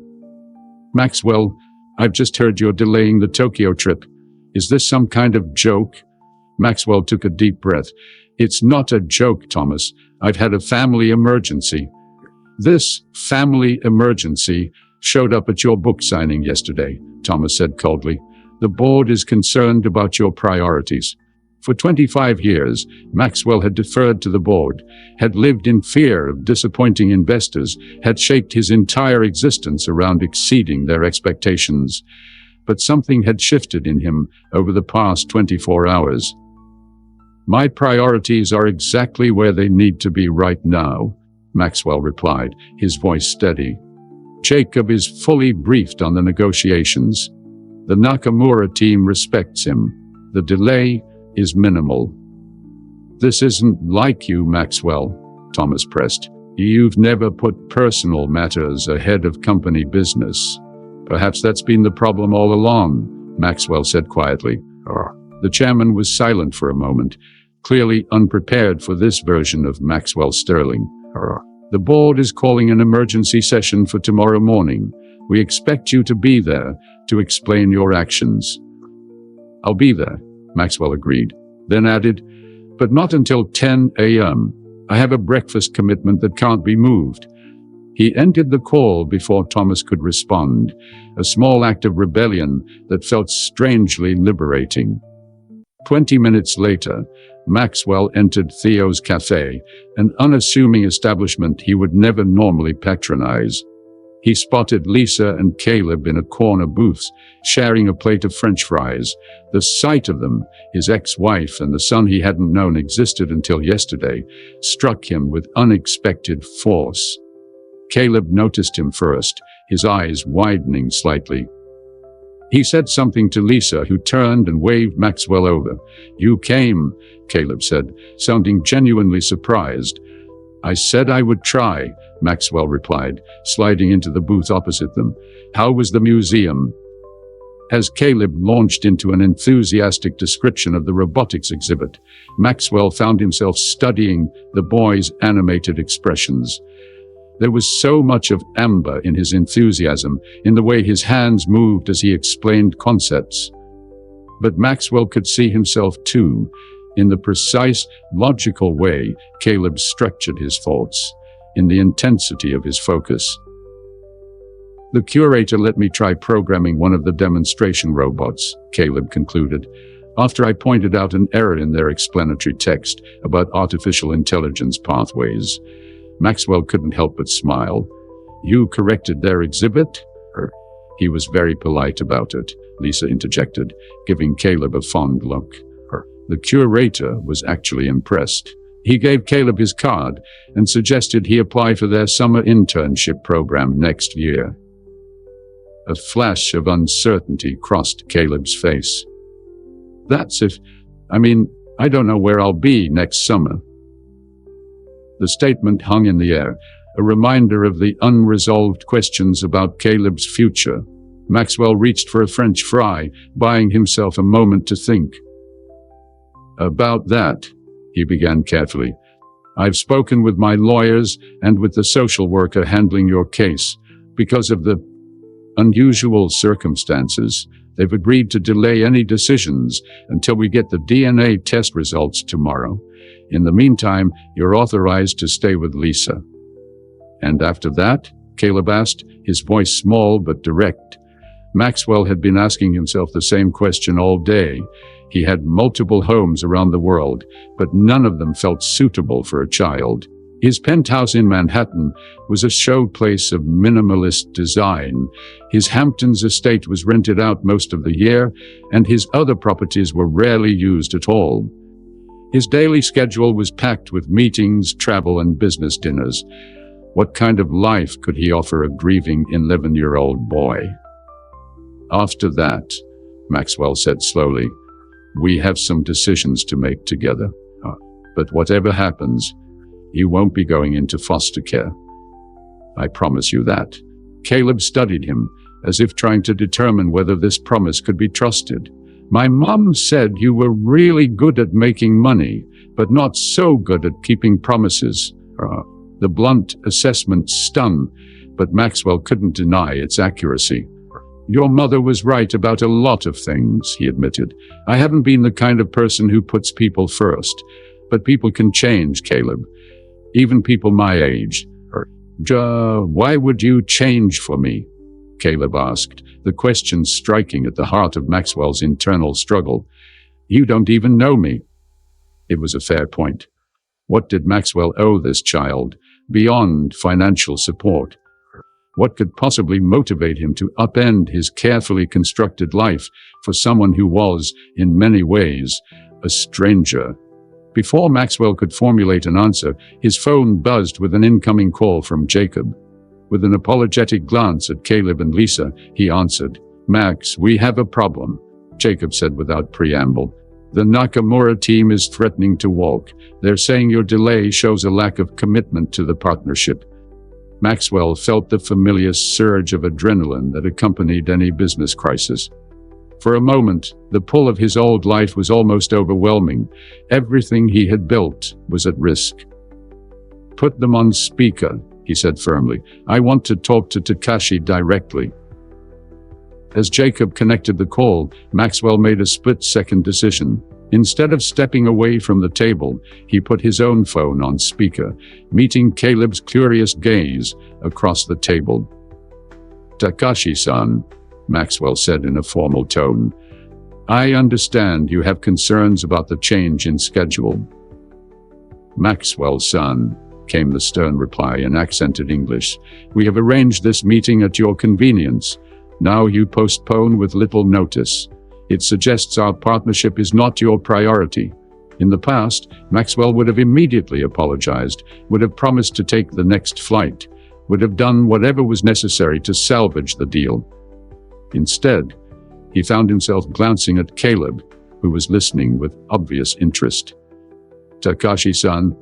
Speaker 1: "Maxwell, I've just heard you're delaying the Tokyo trip. Is this some kind of joke?" Maxwell took a deep breath. "It's not a joke, Thomas. I've had a family emergency." "This family emergency showed up at your book signing yesterday," Thomas said coldly. "The board is concerned about your priorities." For 25 years, Maxwell had deferred to the board, had lived in fear of disappointing investors, had shaped his entire existence around exceeding their expectations. But something had shifted in him over the past 24 hours. "My priorities are exactly where they need to be right now," Maxwell replied, his voice steady. "Jacob is fully briefed on the negotiations. The Nakamura team respects him. The delay is minimal." "This isn't like you, Maxwell," Thomas pressed. "You've never put personal matters ahead of company business." "Perhaps that's been the problem all along," Maxwell said quietly. The chairman was silent for a moment, clearly unprepared for this version of Maxwell Sterling. "The board is calling an emergency session for tomorrow morning. We expect you to be there to explain your actions." "I'll be there," Maxwell agreed, then added, "but not until 10 a.m. I have a breakfast commitment that can't be moved." He ended the call before Thomas could respond, a small act of rebellion that felt strangely liberating. 20 minutes later, Maxwell entered Theo's cafe, an unassuming establishment he would never normally patronize. He spotted Lisa and Caleb in a corner booth, sharing a plate of French fries. The sight of them, his ex-wife and the son he hadn't known existed until yesterday, struck him with unexpected force. Caleb noticed him first, his eyes widening slightly. He said something to Lisa, who turned and waved Maxwell over. "You came," Caleb said, sounding genuinely surprised. "I said I would try," Maxwell replied, sliding into the booth opposite them. "How was the museum?" As Caleb launched into an enthusiastic description of the robotics exhibit, Maxwell found himself studying the boy's animated expressions. There was so much of amber in his enthusiasm, in the way his hands moved as he explained concepts. But Maxwell could see himself too, in the precise, logical way Caleb structured his thoughts, in the intensity of his focus. "The curator let me try programming one of the demonstration robots," Caleb concluded, "after I pointed out an error in their explanatory text about artificial intelligence pathways." Maxwell couldn't help but smile. "You corrected their exhibit?" "He was very polite about it," Lisa interjected, giving Caleb a fond look. The curator was actually impressed. He gave Caleb his card and suggested he apply for their summer internship program next year. A flash of uncertainty crossed Caleb's face. I don't know where I'll be next summer." The statement hung in the air, a reminder of the unresolved questions about Caleb's future. Maxwell reached for a French fry, buying himself a moment to think. "About that," he began carefully, "I've spoken with my lawyers and with the social worker handling your case. Because of the unusual circumstances, they've agreed to delay any decisions until we get the DNA test results tomorrow. In the meantime, you're authorized to stay with Lisa." "And after that?" Caleb asked, his voice small but direct. Maxwell had been asking himself the same question all day. He had multiple homes around the world, but none of them felt suitable for a child. His penthouse in Manhattan was a showplace of minimalist design. His Hamptons estate was rented out most of the year, and his other properties were rarely used at all. His daily schedule was packed with meetings, travel, and business dinners. What kind of life could he offer a grieving 11-year-old boy? After that, Maxwell said slowly, we have some decisions to make together. But whatever happens, you won't be going into foster care. I promise you that. Caleb studied him, as if trying to determine whether this promise could be trusted. My mom said you were really good at making money, but not so good at keeping promises. The blunt assessment stung, but Maxwell couldn't deny its accuracy. Your mother was right about a lot of things, he admitted. I haven't been the kind of person who puts people first. But people can change, Caleb. Even people my age. Why would you change for me? Caleb asked, the question striking at the heart of Maxwell's internal struggle. You don't even know me. It was a fair point. What did Maxwell owe this child, beyond financial support? What could possibly motivate him to upend his carefully constructed life for someone who was, in many ways, a stranger? Before Maxwell could formulate an answer, his phone buzzed with an incoming call from Jacob. With an apologetic glance at Caleb and Lisa, he answered. Max, we have a problem, Jacob said without preamble. The Nakamura team is threatening to walk. They're saying your delay shows a lack of commitment to the partnership. Maxwell felt the familiar surge of adrenaline that accompanied any business crisis. For a moment, the pull of his old life was almost overwhelming. Everything he had built was at risk. Put them on speaker, he said firmly. I want to talk to Takashi directly. As Jacob connected the call, Maxwell made a split-second decision. Instead of stepping away from the table, he put his own phone on speaker, meeting Caleb's curious gaze across the table. Takashi-san, Maxwell said in a formal tone, I understand you have concerns about the change in schedule. Maxwell-san, came the stern reply in accented English, we have arranged this meeting at your convenience. Now you postpone with little notice. It suggests our partnership is not your priority. In the past, Maxwell would have immediately apologized, would have promised to take the next flight, would have done whatever was necessary to salvage the deal. Instead, he found himself glancing at Caleb, who was listening with obvious interest. Takashi-san,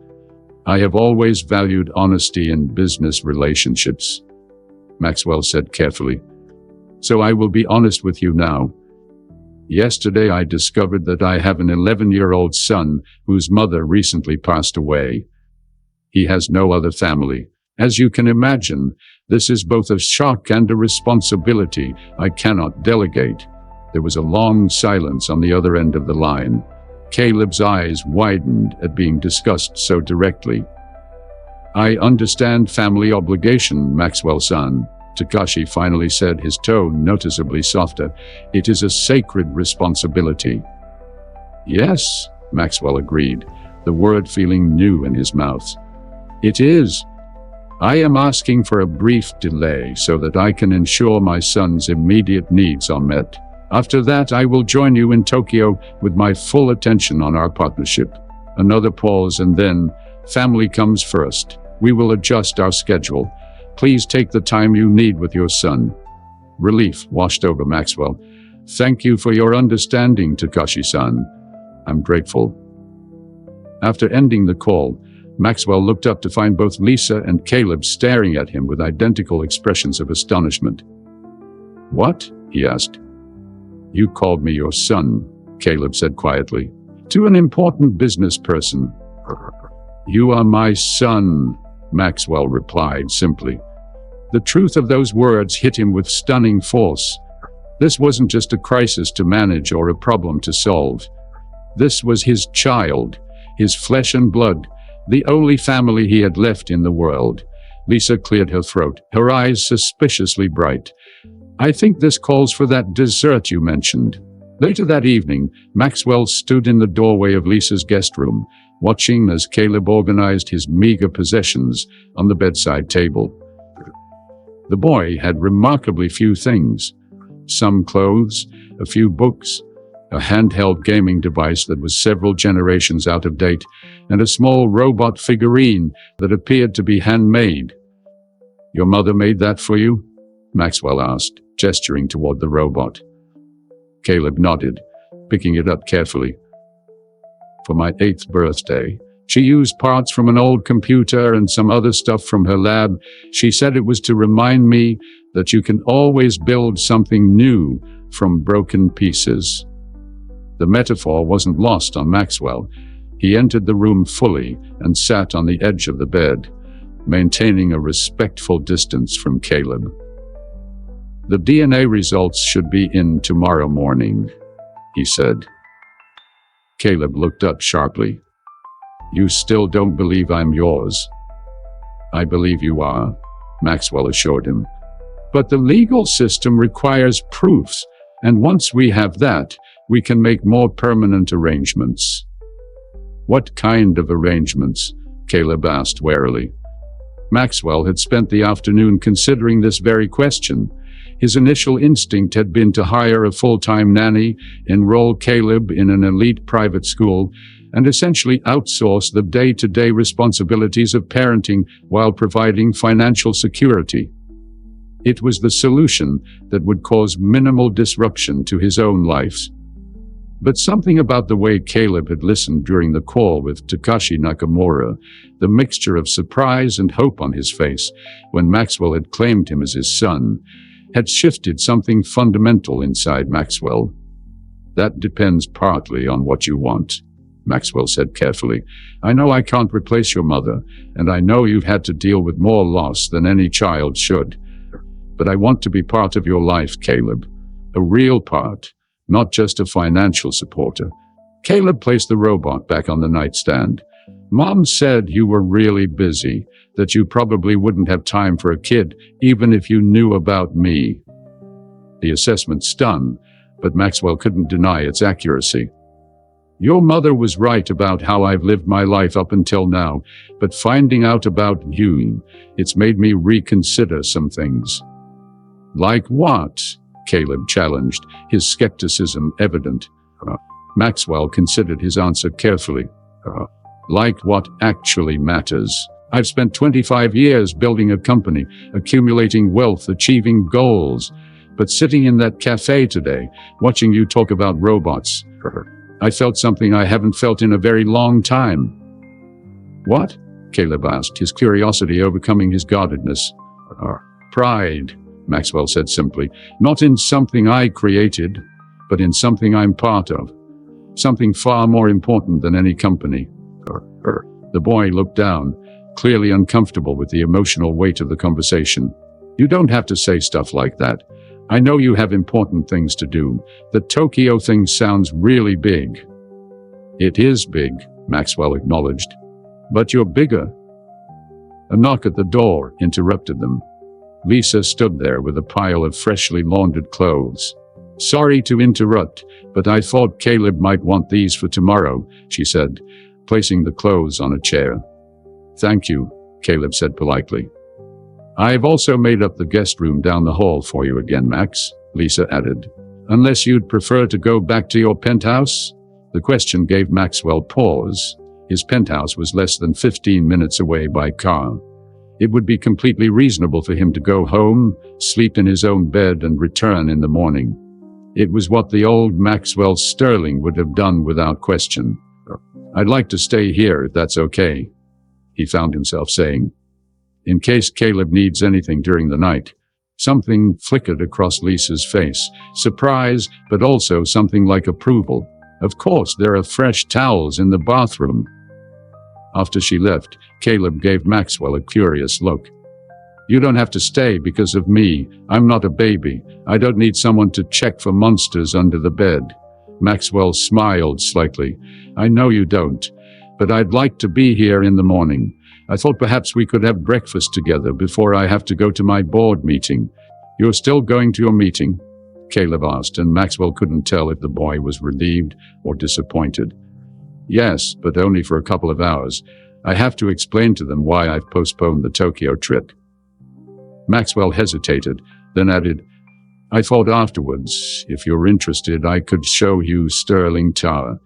Speaker 1: I have always valued honesty in business relationships, Maxwell said carefully. So I will be honest with you now. Yesterday I discovered that I have an 11-year-old son whose mother recently passed away. He has no other family. As you can imagine, this is both a shock and a responsibility I cannot delegate. There was a long silence on the other end of the line. Caleb's eyes widened at being discussed so directly. I understand family obligation, Maxwell-san, Takashi finally said, his tone noticeably softer. It is a sacred responsibility. Yes, Maxwell agreed, the word feeling new in his mouth. It is. I am asking for a brief delay so that I can ensure my son's immediate needs are met. After that, I will join you in Tokyo with my full attention on our partnership. Another pause and then, family comes first. We will adjust our schedule. Please take the time you need with your son. Relief washed over Maxwell. Thank you for your understanding, Takashi-san. I'm grateful. After ending the call, Maxwell looked up to find both Lisa and Caleb staring at him with identical expressions of astonishment. What? He asked. You called me your son, Caleb said quietly. To an important business person. You are my son, Maxwell replied simply. The truth of those words hit him with stunning force. This wasn't just a crisis to manage or a problem to solve. This was his child, his flesh and blood, the only family he had left in the world. Lisa cleared her throat, her eyes suspiciously bright. I think this calls for that dessert you mentioned. Later that evening, Maxwell stood in the doorway of Lisa's guest room, watching as Caleb organized his meager possessions on the bedside table. The boy had remarkably few things. Some clothes, a few books, a handheld gaming device that was several generations out of date, and a small robot figurine that appeared to be handmade. "Your mother made that for you?" Maxwell asked, gesturing toward the robot. Caleb nodded, picking it up carefully. "For my 8th birthday. She used parts from an old computer and some other stuff from her lab. She said it was to remind me that you can always build something new from broken pieces." The metaphor wasn't lost on Maxwell. He entered the room fully and sat on the edge of the bed, maintaining a respectful distance from Caleb. "The DNA results should be in tomorrow morning," he said. Caleb looked up sharply. "You still don't believe I'm yours?" "I believe you are," Maxwell assured him. "But the legal system requires proofs, and once we have that, we can make more permanent arrangements." "What kind of arrangements?" Caleb asked warily. Maxwell had spent the afternoon considering this very question. His initial instinct had been to hire a full-time nanny, enroll Caleb in an elite private school, and essentially outsource the day-to-day responsibilities of parenting while providing financial security. It was the solution that would cause minimal disruption to his own life. But something about the way Caleb had listened during the call with Takashi Nakamura, the mixture of surprise and hope on his face when Maxwell had claimed him as his son, had shifted something fundamental inside Maxwell. "That depends partly on what you want," Maxwell said carefully. "I know I can't replace your mother, and I know you've had to deal with more loss than any child should. But I want to be part of your life, Caleb. A real part, not just a financial supporter." Caleb placed the robot back on the nightstand. "Mom said you were really busy, that you probably wouldn't have time for a kid, even if you knew about me." The assessment stung, but Maxwell couldn't deny its accuracy. "Your mother was right about how I've lived my life up until now, but finding out about you, it's made me reconsider some things." "Like what?" Caleb challenged, his skepticism evident. Maxwell considered his answer carefully. "Like what actually matters. I've spent 25 years building a company, accumulating wealth, achieving goals. But sitting in that cafe today, watching you talk about robots, I felt something I haven't felt in a very long time." "What?" Caleb asked, his curiosity overcoming his guardedness. "Pride," Maxwell said simply. "Not in something I created, but in something I'm part of. Something far more important than any company." The boy looked down, clearly uncomfortable with the emotional weight of the conversation. "You don't have to say stuff like that. I know you have important things to do. The Tokyo thing sounds really big." "It is big," Maxwell acknowledged. "But you're bigger." A knock at the door interrupted them. Lisa stood there with a pile of freshly laundered clothes. "Sorry to interrupt, but I thought Caleb might want these for tomorrow," she said, placing the clothes on a chair. "Thank you," Caleb said politely. "I've also made up the guest room down the hall for you again, Max," Lisa added. "Unless you'd prefer to go back to your penthouse?" The question gave Maxwell pause. His penthouse was less than 15 minutes away by car. It would be completely reasonable for him to go home, sleep in his own bed, and return in the morning. It was what the old Maxwell Sterling would have done without question. "I'd like to stay here if that's okay," he found himself saying. "In case Caleb needs anything during the night." Something flickered across Lisa's face. Surprise, but also something like approval. "Of course, there are fresh towels in the bathroom." After she left, Caleb gave Maxwell a curious look. "You don't have to stay because of me. I'm not a baby. I don't need someone to check for monsters under the bed." Maxwell smiled slightly. "I know you don't, but I'd like to be here in the morning. I thought perhaps we could have breakfast together before I have to go to my board meeting." "You're still going to your meeting?" Caleb asked, and Maxwell couldn't tell if the boy was relieved or disappointed. Yes, but only for a couple of hours. I have to explain to them why I've postponed the Tokyo trip. Maxwell hesitated, then added, I thought afterwards, if you're interested, I could show you Sterling Tower.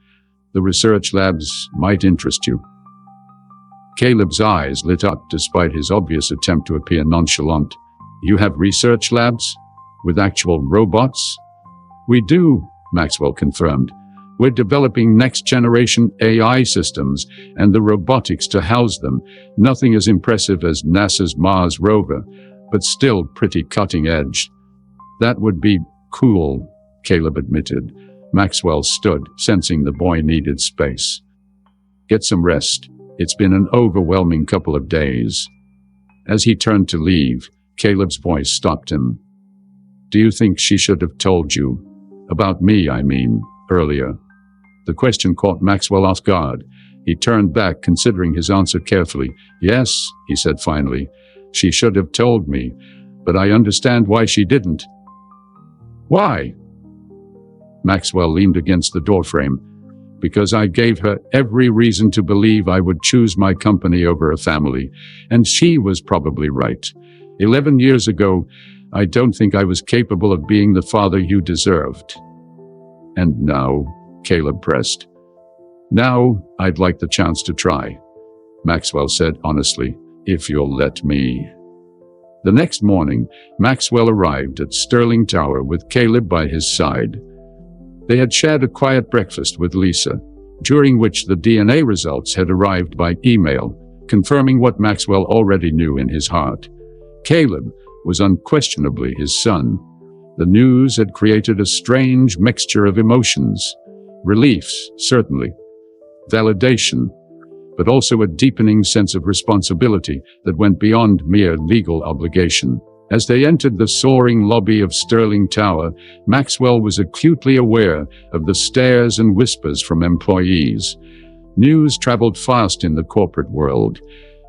Speaker 1: The research labs might interest you. Caleb's eyes lit up despite his obvious attempt to appear nonchalant. You have research labs? With actual robots? We do, Maxwell confirmed. We're developing next-generation AI systems and the robotics to house them. Nothing as impressive as NASA's Mars rover, but still pretty cutting-edge. That would be cool, Caleb admitted. Maxwell stood, sensing the boy needed space. Get some rest. It's been an overwhelming couple of days. As he turned to leave, Caleb's voice stopped him. Do you think she should have told you? About me, I mean, earlier. The question caught Maxwell off guard. He turned back, considering his answer carefully. Yes, he said finally. She should have told me, but I understand why she didn't. Why? Maxwell leaned against the doorframe. Because I gave her every reason to believe I would choose my company over a family, and she was probably right. 11 years ago, I don't think I was capable of being the father you deserved. And now, Caleb pressed. Now, I'd like the chance to try, Maxwell said honestly, if you'll let me. The next morning, Maxwell arrived at Sterling Tower with Caleb by his side. They had shared a quiet breakfast with Lisa, during which the DNA results had arrived by email, confirming what Maxwell already knew in his heart. Caleb was unquestionably his son. The news had created a strange mixture of emotions. Relief, certainly. Validation, but also a deepening sense of responsibility that went beyond mere legal obligation. As they entered the soaring lobby of Sterling Tower, Maxwell was acutely aware of the stares and whispers from employees. News traveled fast in the corporate world,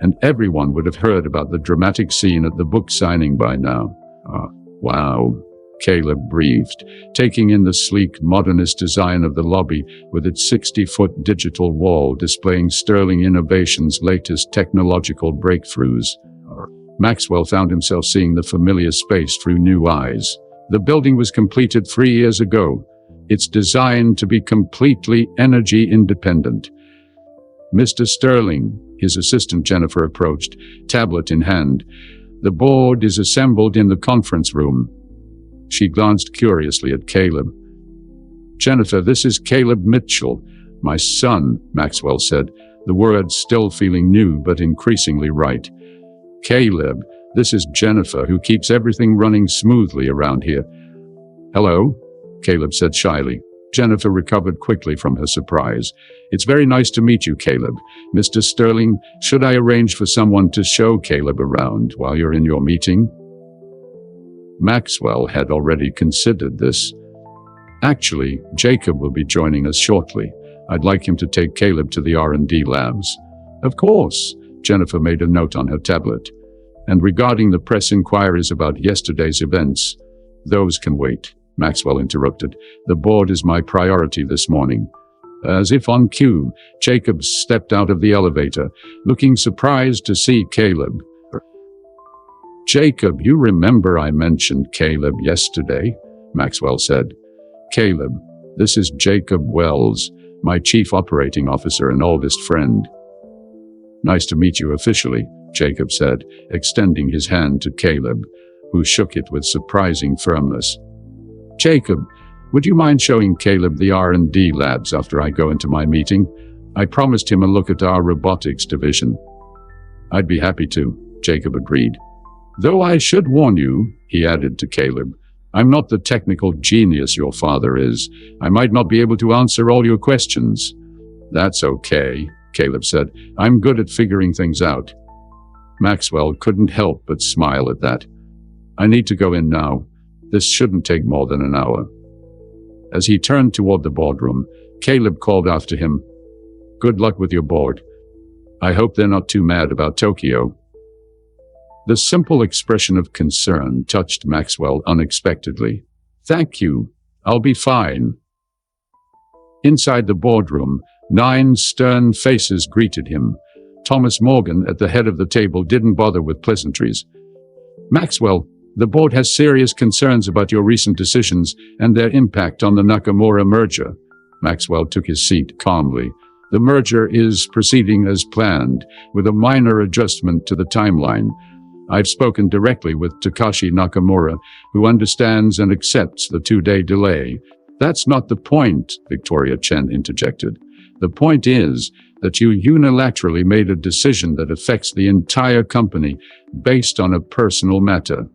Speaker 1: and everyone would have heard about the dramatic scene at the book signing by now. Wow, Caleb breathed, taking in the sleek, modernist design of the lobby with its 60-foot digital wall displaying Sterling Innovations' latest technological breakthroughs. Maxwell found himself seeing the familiar space through new eyes. The building was completed 3 years ago. It's designed to be completely energy independent. Mr. Sterling, his assistant Jennifer approached, tablet in hand. The board is assembled in the conference room. She glanced curiously at Caleb. Jennifer, this is Caleb Mitchell, my son, Maxwell said, the words still feeling new but increasingly right. Caleb, this is Jennifer, who keeps everything running smoothly around here. Hello, Caleb said shyly. Jennifer recovered quickly from her surprise. It's very nice to meet you, Caleb. Mr. Sterling, should I arrange for someone to show Caleb around while you're in your meeting? Maxwell had already considered this. Actually, Jacob will be joining us shortly. I'd like him to take Caleb to the R&D labs. Of course, Jennifer made a note on her tablet. And regarding the press inquiries about yesterday's events, those can wait, Maxwell interrupted. The board is my priority this morning. As if on cue, Jacob stepped out of the elevator, looking surprised to see Caleb. Jacob, you remember I mentioned Caleb yesterday, Maxwell said. Caleb, this is Jacob Wells, my chief operating officer and oldest friend. Nice to meet you officially, Jacob said, extending his hand to Caleb, who shook it with surprising firmness. Jacob, would you mind showing Caleb the R&D labs after I go into my meeting? I promised him a look at our robotics division. I'd be happy to, Jacob agreed. Though I should warn you, he added to Caleb, I'm not the technical genius your father is. I might not be able to answer all your questions. That's okay, Caleb said. I'm good at figuring things out. Maxwell couldn't help but smile at that. I need to go in now. This shouldn't take more than an hour. As he turned toward the boardroom, Caleb called after him, Good luck with your board. I hope they're not too mad about Tokyo. The simple expression of concern touched Maxwell unexpectedly. Thank you. I'll be fine. Inside the boardroom, 9 stern faces greeted him. Thomas Morgan, at the head of the table, didn't bother with pleasantries. Maxwell, the board has serious concerns about your recent decisions and their impact on the Nakamura merger. Maxwell took his seat calmly. The merger is proceeding as planned, with a minor adjustment to the timeline. I've spoken directly with Takashi Nakamura, who understands and accepts the 2-day delay. That's not the point, Victoria Chen interjected. The point is that you unilaterally made a decision that affects the entire company based on a personal matter.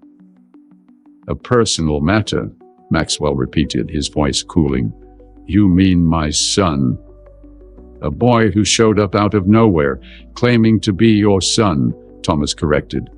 Speaker 1: A personal matter, Maxwell repeated, his voice cooling. You mean my son? A boy who showed up out of nowhere, claiming to be your son, Thomas corrected.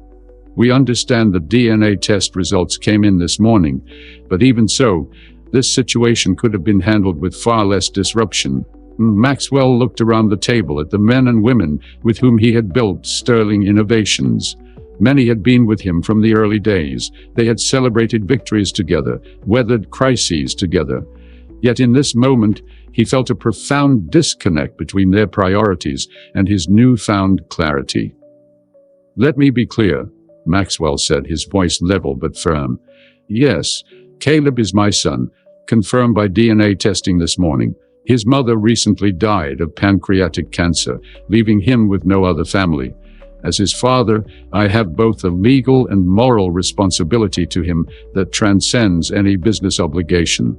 Speaker 1: We understand the DNA test results came in this morning, but even so, this situation could have been handled with far less disruption. Maxwell looked around the table at the men and women with whom he had built Sterling Innovations. Many had been with him from the early days. They had celebrated victories together, weathered crises together. Yet in this moment, he felt a profound disconnect between their priorities and his newfound clarity. Let me be clear, Maxwell said, his voice level but firm. Yes, Caleb is my son, confirmed by DNA testing this morning. His mother recently died of pancreatic cancer, leaving him with no other family. As his father, I have both a legal and moral responsibility to him that transcends any business obligation.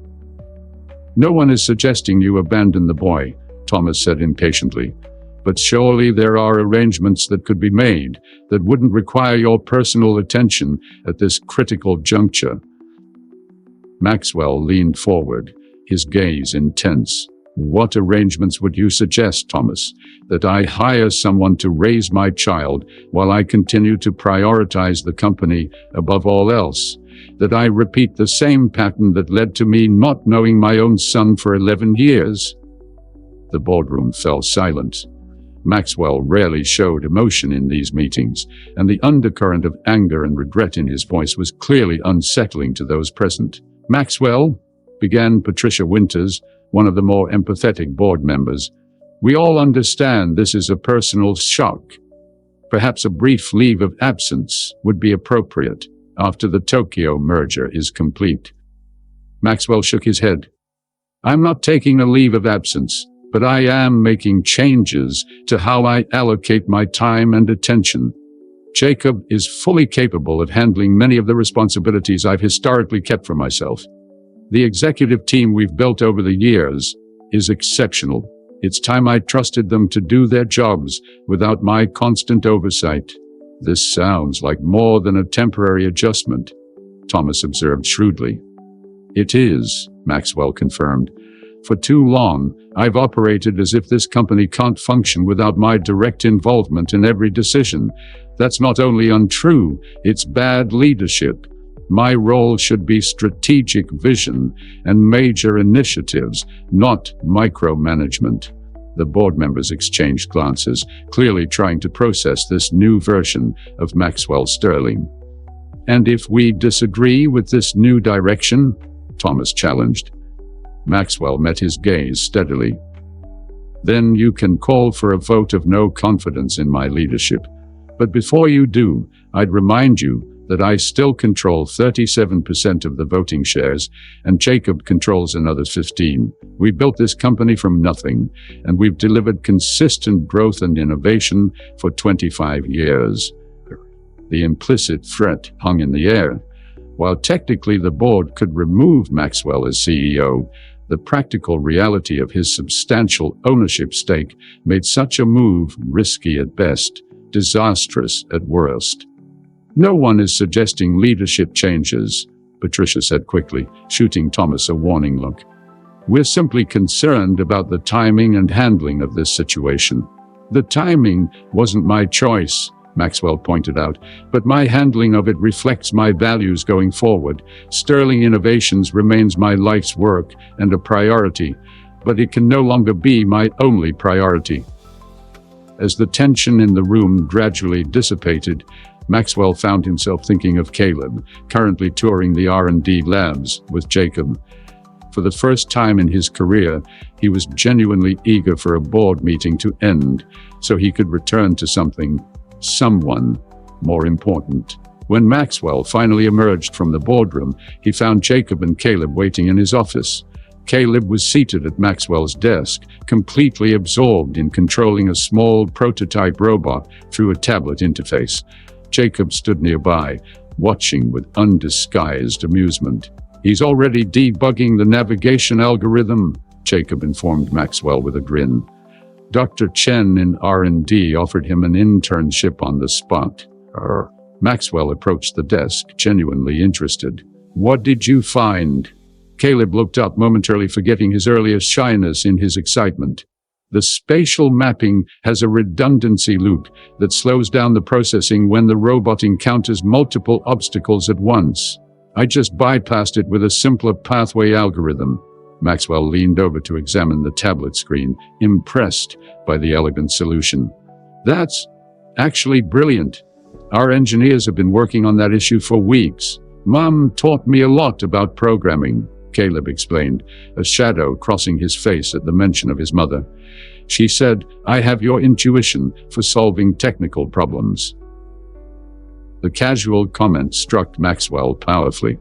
Speaker 1: No one is suggesting you abandon the boy, Thomas said impatiently. But surely there are arrangements that could be made that wouldn't require your personal attention at this critical juncture. Maxwell leaned forward, his gaze intense. What arrangements would you suggest, Thomas? That I hire someone to raise my child while I continue to prioritize the company above all else? That I repeat the same pattern that led to me not knowing my own son for 11 years? The boardroom fell silent. Maxwell rarely showed emotion in these meetings, and the undercurrent of anger and regret in his voice was clearly unsettling to those present. Maxwell, began Patricia Winters, one of the more empathetic board members, we all understand this is a personal shock. Perhaps a brief leave of absence would be appropriate after the Tokyo merger is complete. Maxwell shook his head. I'm not taking a leave of absence, but I am making changes to how I allocate my time and attention. Jacob is fully capable of handling many of the responsibilities I've historically kept for myself. The executive team we've built over the years is exceptional. It's time I trusted them to do their jobs without my constant oversight. This sounds like more than a temporary adjustment, Thomas observed shrewdly. It is, Maxwell confirmed. For too long, I've operated as if this company can't function without my direct involvement in every decision. That's not only untrue, it's bad leadership. My role should be strategic vision and major initiatives, not micromanagement. The board members exchanged glances, clearly trying to process this new version of Maxwell Sterling. And if we disagree with this new direction? Thomas challenged. Maxwell met his gaze steadily. Then you can call for a vote of no confidence in my leadership. But before you do, I'd remind you that I still control 37% of the voting shares, and Jacob controls another 15. We built this company from nothing, and we've delivered consistent growth and innovation for 25 years. The implicit threat hung in the air. While technically the board could remove Maxwell as CEO, the practical reality of his substantial ownership stake made such a move risky at best, disastrous at worst. No one is suggesting leadership changes, Patricia said quickly, shooting Thomas a warning look. We're simply concerned about the timing and handling of this situation. The timing wasn't my choice, Maxwell pointed out, but my handling of it reflects my values going forward. Sterling Innovations remains my life's work and a priority, but it can no longer be my only priority. As the tension in the room gradually dissipated, Maxwell found himself thinking of Caleb, currently touring the R&D labs with Jacob. For the first time in his career, he was genuinely eager for a board meeting to end, so he could return to someone more important. When Maxwell finally emerged from the boardroom, he found Jacob and Caleb waiting in his office. Caleb was seated at Maxwell's desk, completely absorbed in controlling a small prototype robot through a tablet interface. Jacob stood nearby, watching with undisguised amusement. "He's already debugging the navigation algorithm," Jacob informed Maxwell with a grin. Dr. Chen in R&D offered him an internship on the spot. Maxwell approached the desk, genuinely interested. "What did you find?" Caleb looked up, momentarily forgetting his earlier shyness in his excitement. "The spatial mapping has a redundancy loop that slows down the processing when the robot encounters multiple obstacles at once. I just bypassed it with a simpler pathway algorithm." Maxwell leaned over to examine the tablet screen, impressed by the elegant solution. "That's actually brilliant. Our engineers have been working on that issue for weeks. Mom taught me a lot about programming," Caleb explained, a shadow crossing his face at the mention of his mother. "She said, I have your intuition for solving technical problems." The casual comment struck Maxwell powerfully.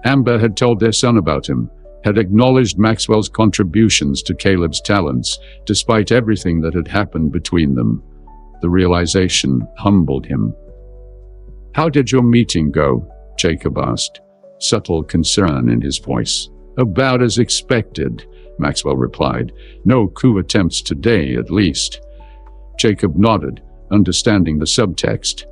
Speaker 1: Amber had told their son about him, had acknowledged Maxwell's contributions to Caleb's talents, despite everything that had happened between them. The realization humbled him. "How did your meeting go?" Jacob asked, subtle concern in his voice. "About as expected," Maxwell replied. "No coup attempts today, at least." Jacob nodded, understanding the subtext.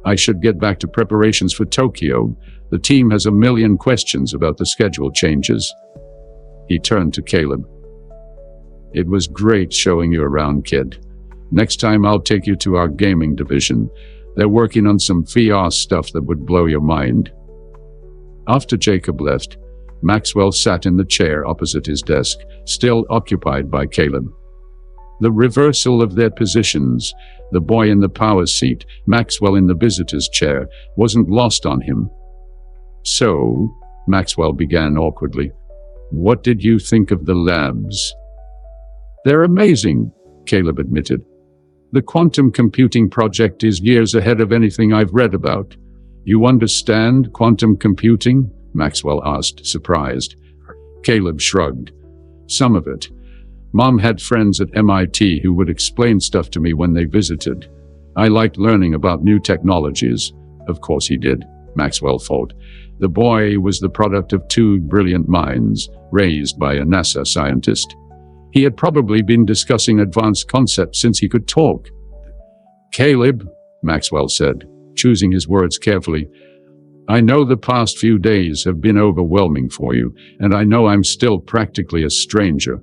Speaker 1: "I should get back to preparations for Tokyo. The team has a million questions about the schedule changes." He turned to Caleb. "It was great showing you around, kid. Next time I'll take you to our gaming division. They're working on some VR stuff that would blow your mind." After Jacob left, Maxwell sat in the chair opposite his desk, still occupied by Caleb. The reversal of their positions, the boy in the power seat, Maxwell in the visitor's chair, wasn't lost on him. "So," Maxwell began awkwardly, "what did you think of the labs?" "They're amazing," Caleb admitted. "The quantum computing project is years ahead of anything I've read about." "You understand quantum computing?" Maxwell asked, surprised. Caleb shrugged. "Some of it. Mom had friends at MIT who would explain stuff to me when they visited. I liked learning about new technologies." "Of course he did," Maxwell thought. The boy was the product of two brilliant minds, raised by a NASA scientist. He had probably been discussing advanced concepts since he could talk. "Caleb," Maxwell said, choosing his words carefully, "I know the past few days have been overwhelming for you, and I know I'm still practically a stranger.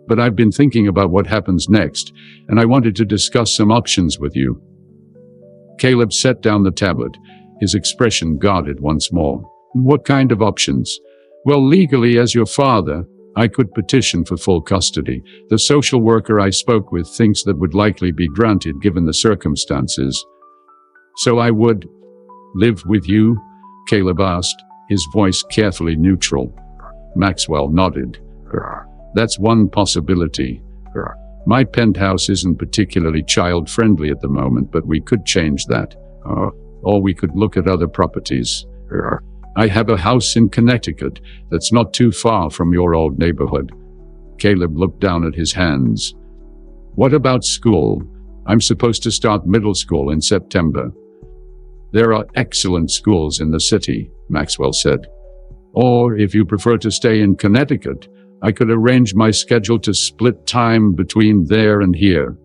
Speaker 1: But I've been thinking about what happens next, and I wanted to discuss some options with you." Caleb set down the tablet, his expression guarded once more. "What kind of options?" "Well, legally, as your father, I could petition for full custody. The social worker I spoke with thinks that would likely be granted given the circumstances." "So I would live with you?" Caleb asked, his voice carefully neutral. Maxwell nodded. "That's one possibility. My penthouse isn't particularly child-friendly at the moment, but we could change that. Or we could look at other properties. I have a house in Connecticut that's not too far from your old neighborhood." Caleb looked down at his hands. "What about school? I'm supposed to start middle school in September." "There are excellent schools in the city," Maxwell said. "Or if you prefer to stay in Connecticut, I could arrange my schedule to split time between there and here."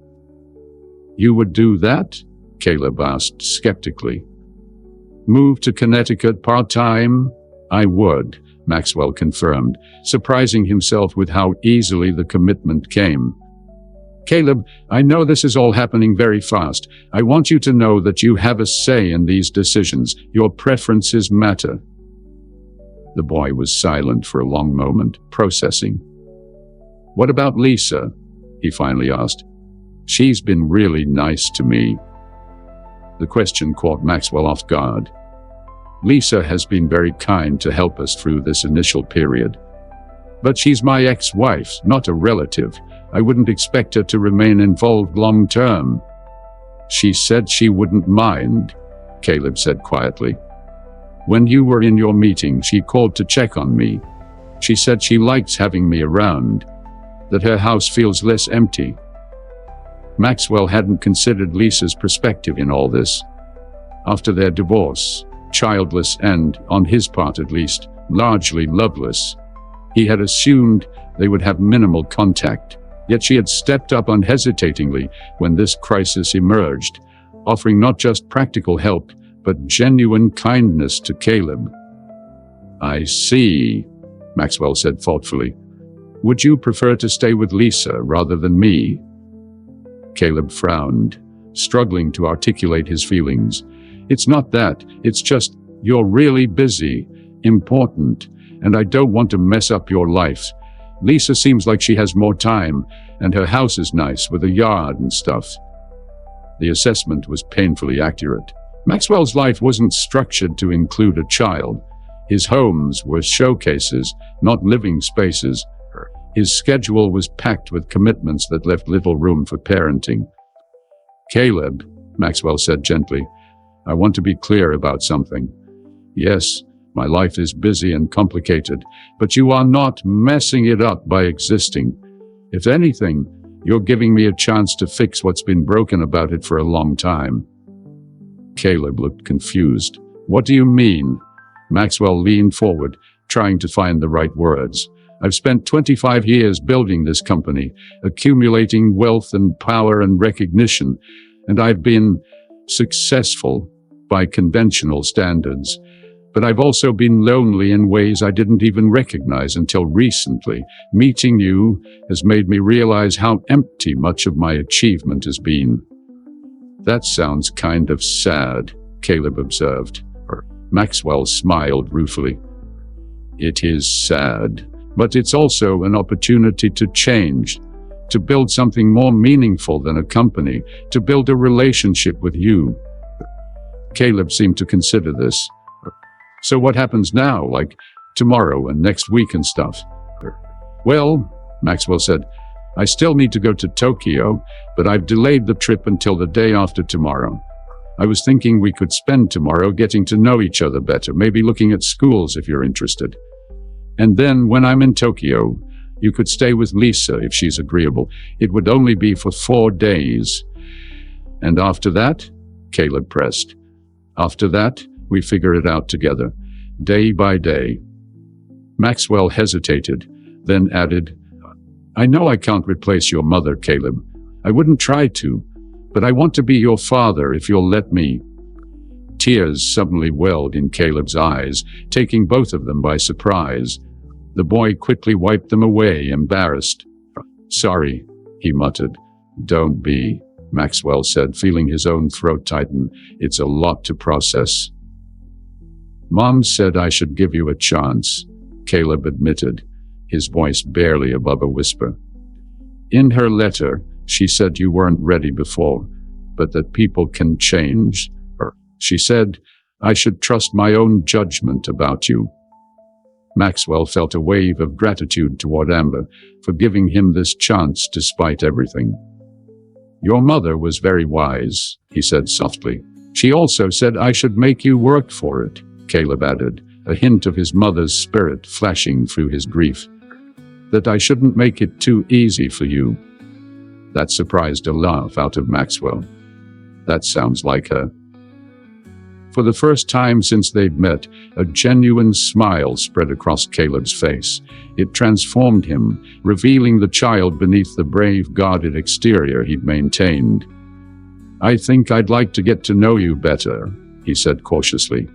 Speaker 1: "You would do that?" Caleb asked skeptically. "Move to Connecticut part-time?" "I would," Maxwell confirmed, surprising himself with how easily the commitment came. "Caleb, I know this is all happening very fast. I want you to know that you have a say in these decisions. Your preferences matter." The boy was silent for a long moment, processing. "What about Lisa?" he finally asked. "She's been really nice to me." The question caught Maxwell off guard. Lisa has been very kind to help us through this initial period. But she's my ex-wife, not a relative. I wouldn't expect her to remain involved long-term. She said she wouldn't mind, Caleb said quietly. When you were in your meeting, she called to check on me. She said she likes having me around, that her house feels less empty. Maxwell hadn't considered Lisa's perspective in all this. After their divorce, childless and, on his part at least, largely loveless, he had assumed they would have minimal contact. Yet she had stepped up unhesitatingly when this crisis emerged, offering not just practical help, but genuine kindness to Caleb. I see, Maxwell said thoughtfully. Would you prefer to stay with Lisa rather than me? Caleb frowned, struggling to articulate his feelings. It's not that, it's just, you're really busy, important, and I don't want to mess up your life. Lisa seems like she has more time, and her house is nice with a yard and stuff. The assessment was painfully accurate. Maxwell's life wasn't structured to include a child. His homes were showcases, not living spaces. His schedule was packed with commitments that left little room for parenting. Caleb, Maxwell said gently, I want to be clear about something. Yes, my life is busy and complicated, but you are not messing it up by existing. If anything, you're giving me a chance to fix what's been broken about it for a long time. Caleb looked confused. What do you mean? Maxwell leaned forward, trying to find the right words. I've spent 25 years building this company, accumulating wealth and power and recognition, and I've been successful by conventional standards. But I've also been lonely in ways I didn't even recognize until recently. Meeting you has made me realize how empty much of my achievement has been. That sounds kind of sad, Caleb observed. Maxwell smiled ruefully. It is sad, but it's also an opportunity to change, to build something more meaningful than a company, to build a relationship with you. Caleb seemed to consider this. So what happens now, like tomorrow and next week and stuff? Well, Maxwell said, I still need to go to Tokyo, but I've delayed the trip until the day after tomorrow. I was thinking we could spend tomorrow getting to know each other better, maybe looking at schools if you're interested. And then when I'm in Tokyo, you could stay with Lisa if she's agreeable. It would only be for 4 days. And after that, Caleb pressed. After that, we figure it out together, day by day. Maxwell hesitated, then added, I know I can't replace your mother, Caleb. I wouldn't try to, but I want to be your father if you'll let me. Tears suddenly welled in Caleb's eyes, taking both of them by surprise. The boy quickly wiped them away, embarrassed. Sorry, he muttered. Don't be, Maxwell said, feeling his own throat tighten. It's a lot to process. Mom said I should give you a chance, Caleb admitted, his voice barely above a whisper. In her letter, she said you weren't ready before, but that people can change. She said I should trust my own judgment about you. Maxwell felt a wave of gratitude toward Amber for giving him this chance despite everything. Your mother was very wise, he said softly. She also said I should make you work for it, Caleb added, a hint of his mother's spirit flashing through his grief. That I shouldn't make it too easy for you. That surprised a laugh out of Maxwell. That sounds like her. For the first time since they'd met, a genuine smile spread across Caleb's face. It transformed him, revealing the child beneath the brave, guarded exterior he'd maintained. I think I'd like to get to know you better, he said cautiously,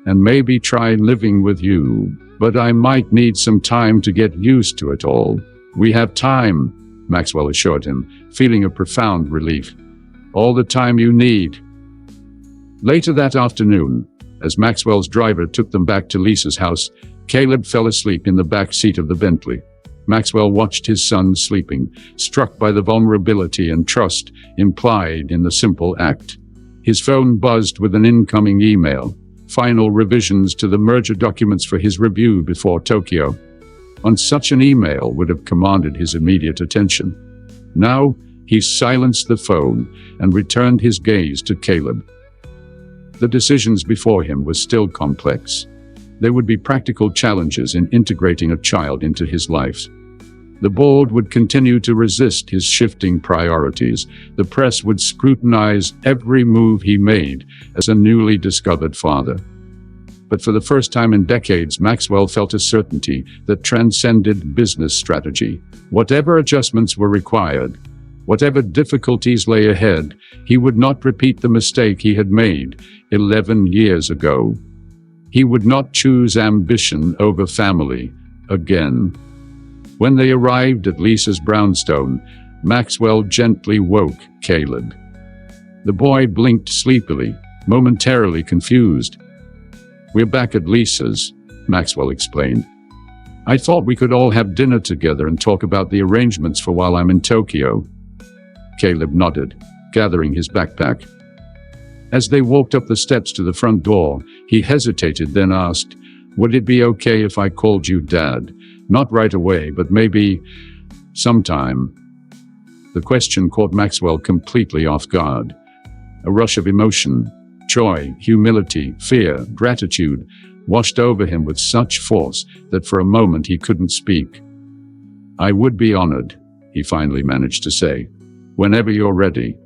Speaker 1: and maybe try living with you, but I might need some time to get used to it all. We have time, Maxwell assured him, feeling a profound relief. All the time you need. Later that afternoon, as Maxwell's driver took them back to Lisa's house, Caleb fell asleep in the back seat of the Bentley. Maxwell watched his son sleeping, struck by the vulnerability and trust implied in the simple act. His phone buzzed with an incoming email. Final revisions to the merger documents for his review before Tokyo. On such an email would have commanded his immediate attention. Now, he silenced the phone and returned his gaze to Caleb. The decisions before him were still complex. There would be practical challenges in integrating a child into his life. The board would continue to resist his shifting priorities. The press would scrutinize every move he made as a newly discovered father. But for the first time in decades, Maxwell felt a certainty that transcended business strategy. Whatever adjustments were required, whatever difficulties lay ahead, he would not repeat the mistake he had made 11 years ago. He would not choose ambition over family again. When they arrived at Lisa's brownstone, Maxwell gently woke Caleb. The boy blinked sleepily, momentarily confused. "We're back at Lisa's," Maxwell explained. "I thought we could all have dinner together and talk about the arrangements for while I'm in Tokyo." Caleb nodded, gathering his backpack. As they walked up the steps to the front door, he hesitated, then asked, "Would it be okay if I called you Dad? Not right away, but maybe sometime." The question caught Maxwell completely off guard. A rush of emotion, joy, humility, fear, gratitude washed over him with such force that for a moment he couldn't speak. "I would be honored," he finally managed to say. "Whenever you're ready."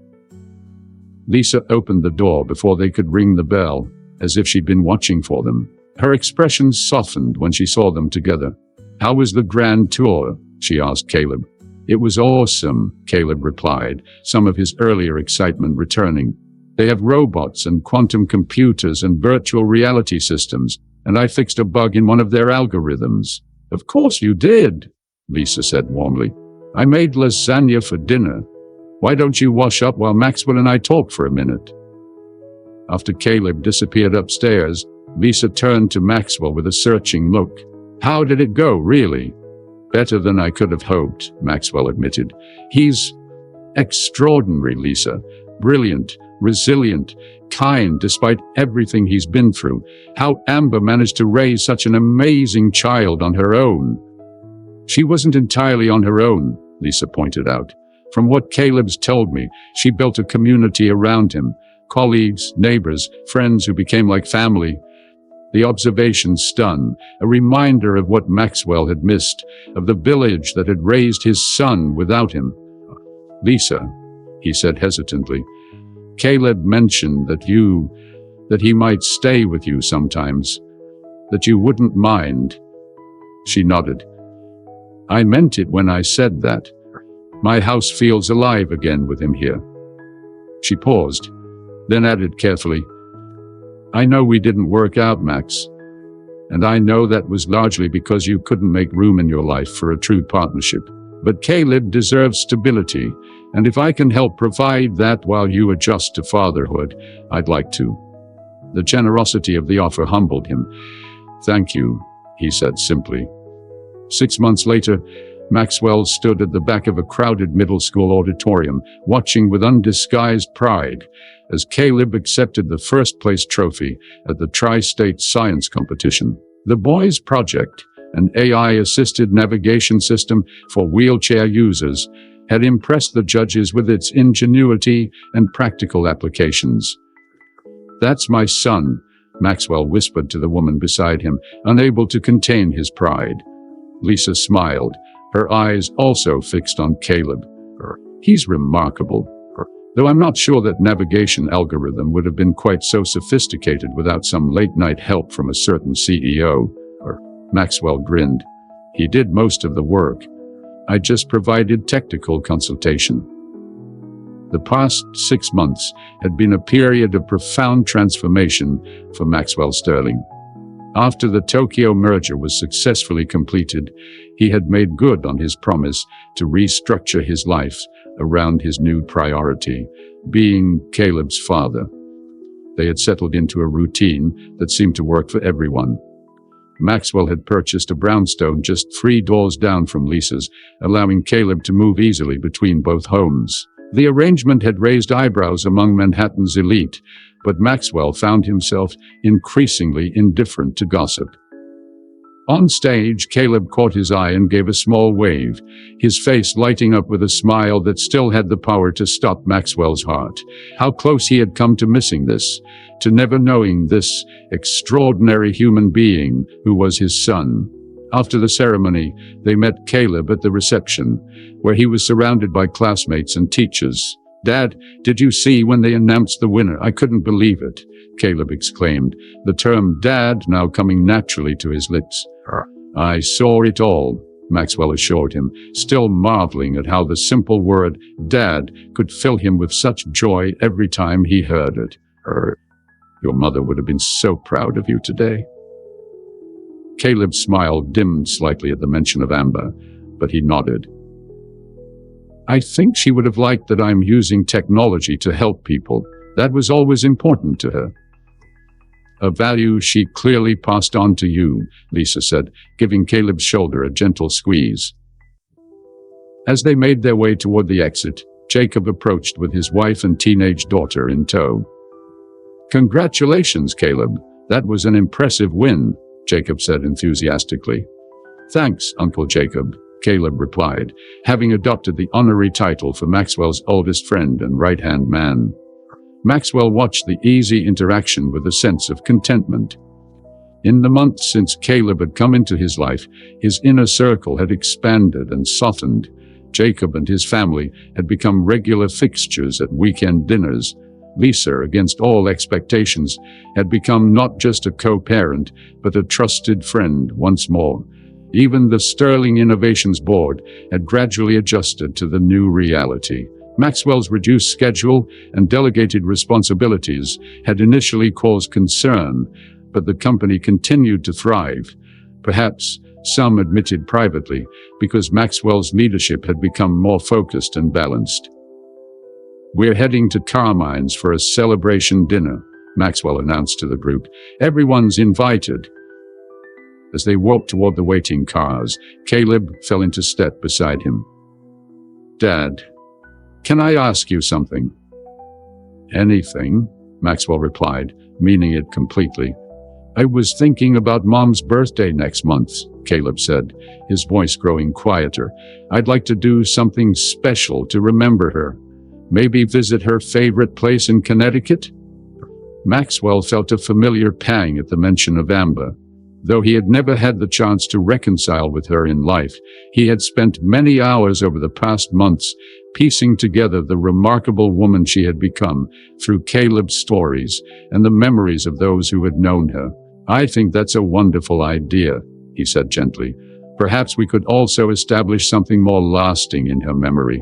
Speaker 1: Lisa opened the door before they could ring the bell, as if she'd been watching for them. Her expression softened when she saw them together. "How was the grand tour?" she asked Caleb. "It was awesome," Caleb replied, some of his earlier excitement returning. "They have robots and quantum computers and virtual reality systems, and I fixed a bug in one of their algorithms." "Of course you did," Lisa said warmly. "I made lasagna for dinner. Why don't you wash up while Maxwell and I talk for a minute?" After Caleb disappeared upstairs, Lisa turned to Maxwell with a searching look. "How did it go, really?" "Better than I could have hoped," Maxwell admitted. "He's extraordinary, Lisa. Brilliant, resilient, kind despite everything he's been through. How Amber managed to raise such an amazing child on her own." "She wasn't entirely on her own," Lisa pointed out. "From what Caleb's told me, she built a community around him. Colleagues, neighbors, friends who became like family." The observation stunned, a reminder of what Maxwell had missed, of the village that had raised his son without him. "Lisa," he said hesitantly, "Caleb mentioned that he might stay with you sometimes, that you wouldn't mind." She nodded. "I meant it when I said that. My house feels alive again with him here." She paused, then added carefully, "I know we didn't work out, Max, and I know that was largely because you couldn't make room in your life for a true partnership. But Caleb deserves stability, and if I can help provide that while you adjust to fatherhood, I'd like to." The generosity of the offer humbled him. "Thank you," he said simply. 6 months later, Maxwell stood at the back of a crowded middle school auditorium, watching with undisguised pride as Caleb accepted the first-place trophy at the Tri-State Science Competition. The boys' project, an AI-assisted navigation system for wheelchair users, had impressed the judges with its ingenuity and practical applications. "That's my son," Maxwell whispered to the woman beside him, unable to contain his pride. Lisa smiled, her eyes also fixed on Caleb. "He's remarkable. Though I'm not sure that navigation algorithm would have been quite so sophisticated without some late-night help from a certain CEO." Maxwell grinned. "He did most of the work. I just provided technical consultation." The past 6 months had been a period of profound transformation for Maxwell Sterling. After the Tokyo merger was successfully completed, he had made good on his promise to restructure his life around his new priority, being Caleb's father. They had settled into a routine that seemed to work for everyone. Maxwell had purchased a brownstone just 3 doors down from Lisa's, allowing Caleb to move easily between both homes. The arrangement had raised eyebrows among Manhattan's elite, but Maxwell found himself increasingly indifferent to gossip. On stage, Caleb caught his eye and gave a small wave, his face lighting up with a smile that still had the power to stop Maxwell's heart. How close he had come to missing this, to never knowing this extraordinary human being who was his son. After the ceremony, they met Caleb at the reception, where he was surrounded by classmates and teachers. "Dad, did you see when they announced the winner? I couldn't believe it," Caleb exclaimed, the term dad now coming naturally to his lips. "I saw it all," Maxwell assured him, still marveling at how the simple word dad could fill him with such joy every time he heard it. "Your mother would have been so proud of you today." Caleb's smile dimmed slightly at the mention of Amber, but he nodded. "I think she would have liked that I'm using technology to help people. That was always important to her." "A value she clearly passed on to you," Lisa said, giving Caleb's shoulder a gentle squeeze. As they made their way toward the exit, Jacob approached with his wife and teenage daughter in tow. "Congratulations, Caleb. That was an impressive win," Jacob said enthusiastically. "Thanks, Uncle Jacob," Caleb replied, having adopted the honorary title for Maxwell's oldest friend and right-hand man. Maxwell watched the easy interaction with a sense of contentment. In the months since Caleb had come into his life, his inner circle had expanded and softened. Jacob and his family had become regular fixtures at weekend dinners. Lisa, against all expectations, had become not just a co-parent, but a trusted friend once more. Even the Sterling Innovations Board had gradually adjusted to the new reality. Maxwell's reduced schedule and delegated responsibilities had initially caused concern, but the company continued to thrive. Perhaps, some admitted privately, because Maxwell's leadership had become more focused and balanced. "We're heading to Carmine's for a celebration dinner," Maxwell announced to the group. "Everyone's invited." As they walked toward the waiting cars, Caleb fell into step beside him. "Dad, can I ask you something?" "Anything," Maxwell replied, meaning it completely. "I was thinking about Mom's birthday next month," Caleb said, his voice growing quieter. "I'd like to do something special to remember her. Maybe visit her favorite place in Connecticut?" Maxwell felt a familiar pang at the mention of Amber. Though he had never had the chance to reconcile with her in life, he had spent many hours over the past months piecing together the remarkable woman she had become through Caleb's stories and the memories of those who had known her. "I think that's a wonderful idea," he said gently. "Perhaps we could also establish something more lasting in her memory.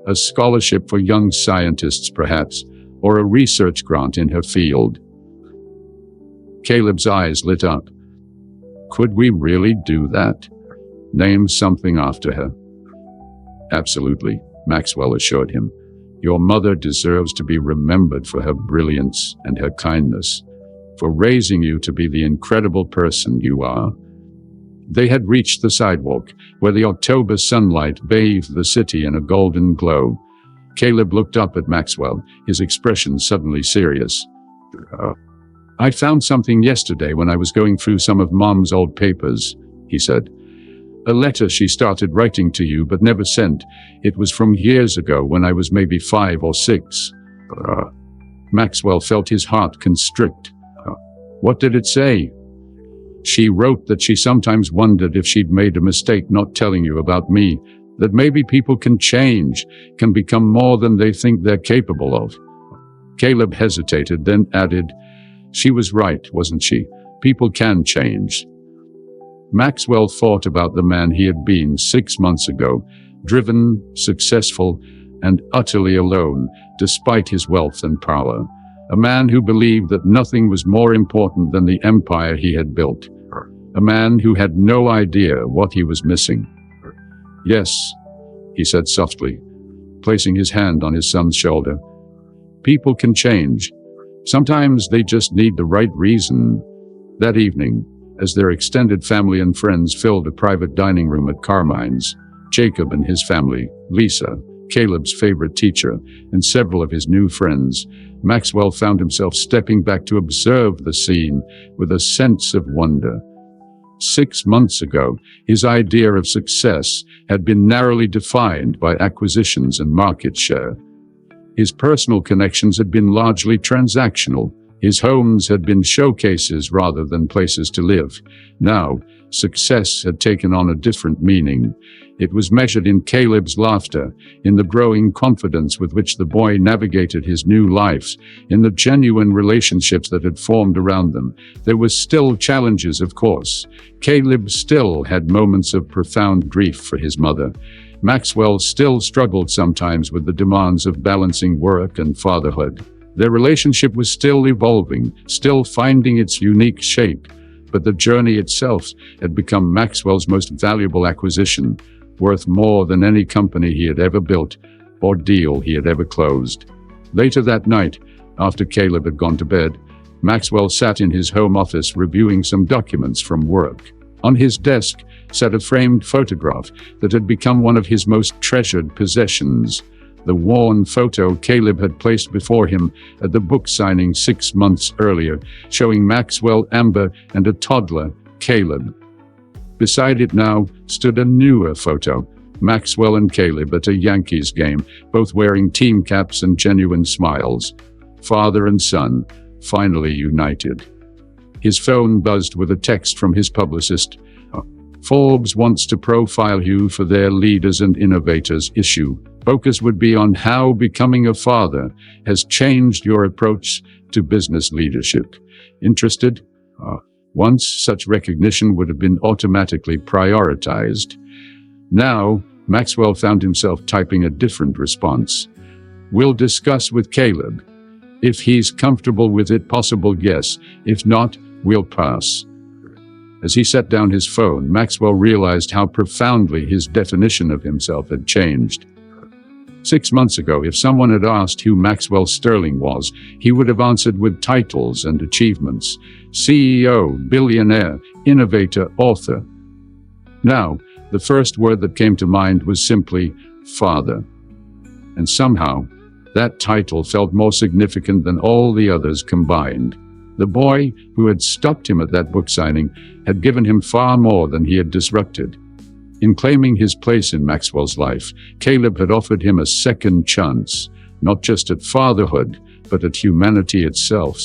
Speaker 1: A scholarship for young scientists, perhaps, or a research grant in her field." Caleb's eyes lit up. "Could we really do that? Name something after her?" "Absolutely," Maxwell assured him. "Your mother deserves to be remembered for her brilliance and her kindness, for raising you to be the incredible person you are." They had reached the sidewalk, where the October sunlight bathed the city in a golden glow. Caleb looked up at Maxwell, his expression suddenly serious. "I found something yesterday when I was going through some of Mom's old papers," he said. "A letter she started writing to you but never sent. It was from years ago when I was maybe 5 or 6. Maxwell felt his heart constrict. "What did it say?" "She wrote that she sometimes wondered if she'd made a mistake not telling you about me, that maybe people can change, can become more than they think they're capable of." Caleb hesitated, then added, "She was right, wasn't she? People can change." Maxwell thought about the man he had been 6 months ago, driven, successful, and utterly alone, despite his wealth and power. A man who believed that nothing was more important than the empire he had built. A man who had no idea what he was missing. "Yes," he said softly, placing his hand on his son's shoulder. "People can change. Sometimes they just need the right reason." That evening, as their extended family and friends filled a private dining room at Carmine's, Jacob and his family, Lisa, Caleb's favorite teacher, and several of his new friends, Maxwell found himself stepping back to observe the scene with a sense of wonder. 6 months ago, his idea of success had been narrowly defined by acquisitions and market share. His personal connections had been largely transactional. His homes had been showcases rather than places to live. Now, success had taken on a different meaning. It was measured in Caleb's laughter, in the growing confidence with which the boy navigated his new life, in the genuine relationships that had formed around them. There were still challenges, of course. Caleb still had moments of profound grief for his mother. Maxwell still struggled sometimes with the demands of balancing work and fatherhood. Their relationship was still evolving, still finding its unique shape, but the journey itself had become Maxwell's most valuable acquisition, worth more than any company he had ever built or deal he had ever closed. Later that night, after Caleb had gone to bed, Maxwell sat in his home office reviewing some documents from work. On his desk sat a framed photograph that had become one of his most treasured possessions. The worn photo Caleb had placed before him at the book signing 6 months earlier, showing Maxwell, Amber, and a toddler, Caleb. Beside it now stood a newer photo, Maxwell and Caleb at a Yankees game, both wearing team caps and genuine smiles. Father and son, finally united. His phone buzzed with a text from his publicist. Forbes wants to profile you for their Leaders and Innovators issue. Focus would be on how becoming a father has changed your approach to business leadership. Interested? Once, such recognition would have been automatically prioritized. Now, Maxwell found himself typing a different response. We'll discuss with Caleb. If he's comfortable with it, possible yes. If not, we'll pass. As he set down his phone, Maxwell realized how profoundly his definition of himself had changed. 6 months ago, if someone had asked who Maxwell Sterling was, he would have answered with titles and achievements: CEO, billionaire, innovator, author. Now, the first word that came to mind was simply father. And somehow, that title felt more significant than all the others combined. The boy who had stopped him at that book signing had given him far more than he had disrupted. In claiming his place in Maxwell's life, Caleb had offered him a second chance, not just at fatherhood, but at humanity itself.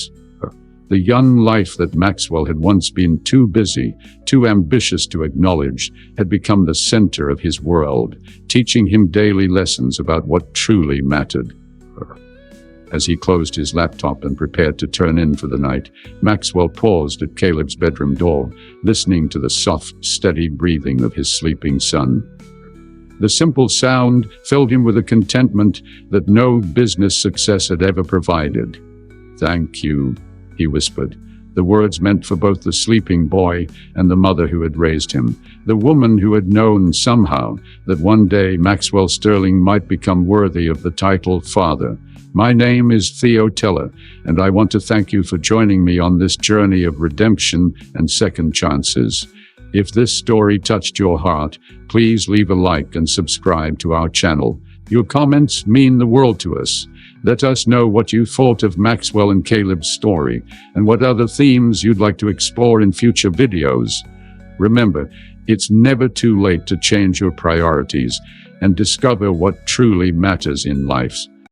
Speaker 1: The young life that Maxwell had once been too busy, too ambitious to acknowledge, had become the center of his world, teaching him daily lessons about what truly mattered. As he closed his laptop and prepared to turn in for the night, Maxwell paused at Caleb's bedroom door, listening to the soft, steady breathing of his sleeping son. The simple sound filled him with a contentment that no business success had ever provided. "Thank you," he whispered. The words meant for both the sleeping boy and the mother who had raised him, the woman who had known somehow that one day Maxwell Sterling might become worthy of the title father. My name is Theo Teller, and I want to thank you for joining me on this journey of redemption and second chances. If this story touched your heart, please leave a like and subscribe to our channel. Your comments mean the world to us. Let us know what you thought of Maxwell and Caleb's story, and what other themes you'd like to explore in future videos. Remember, it's never too late to change your priorities and discover what truly matters in life.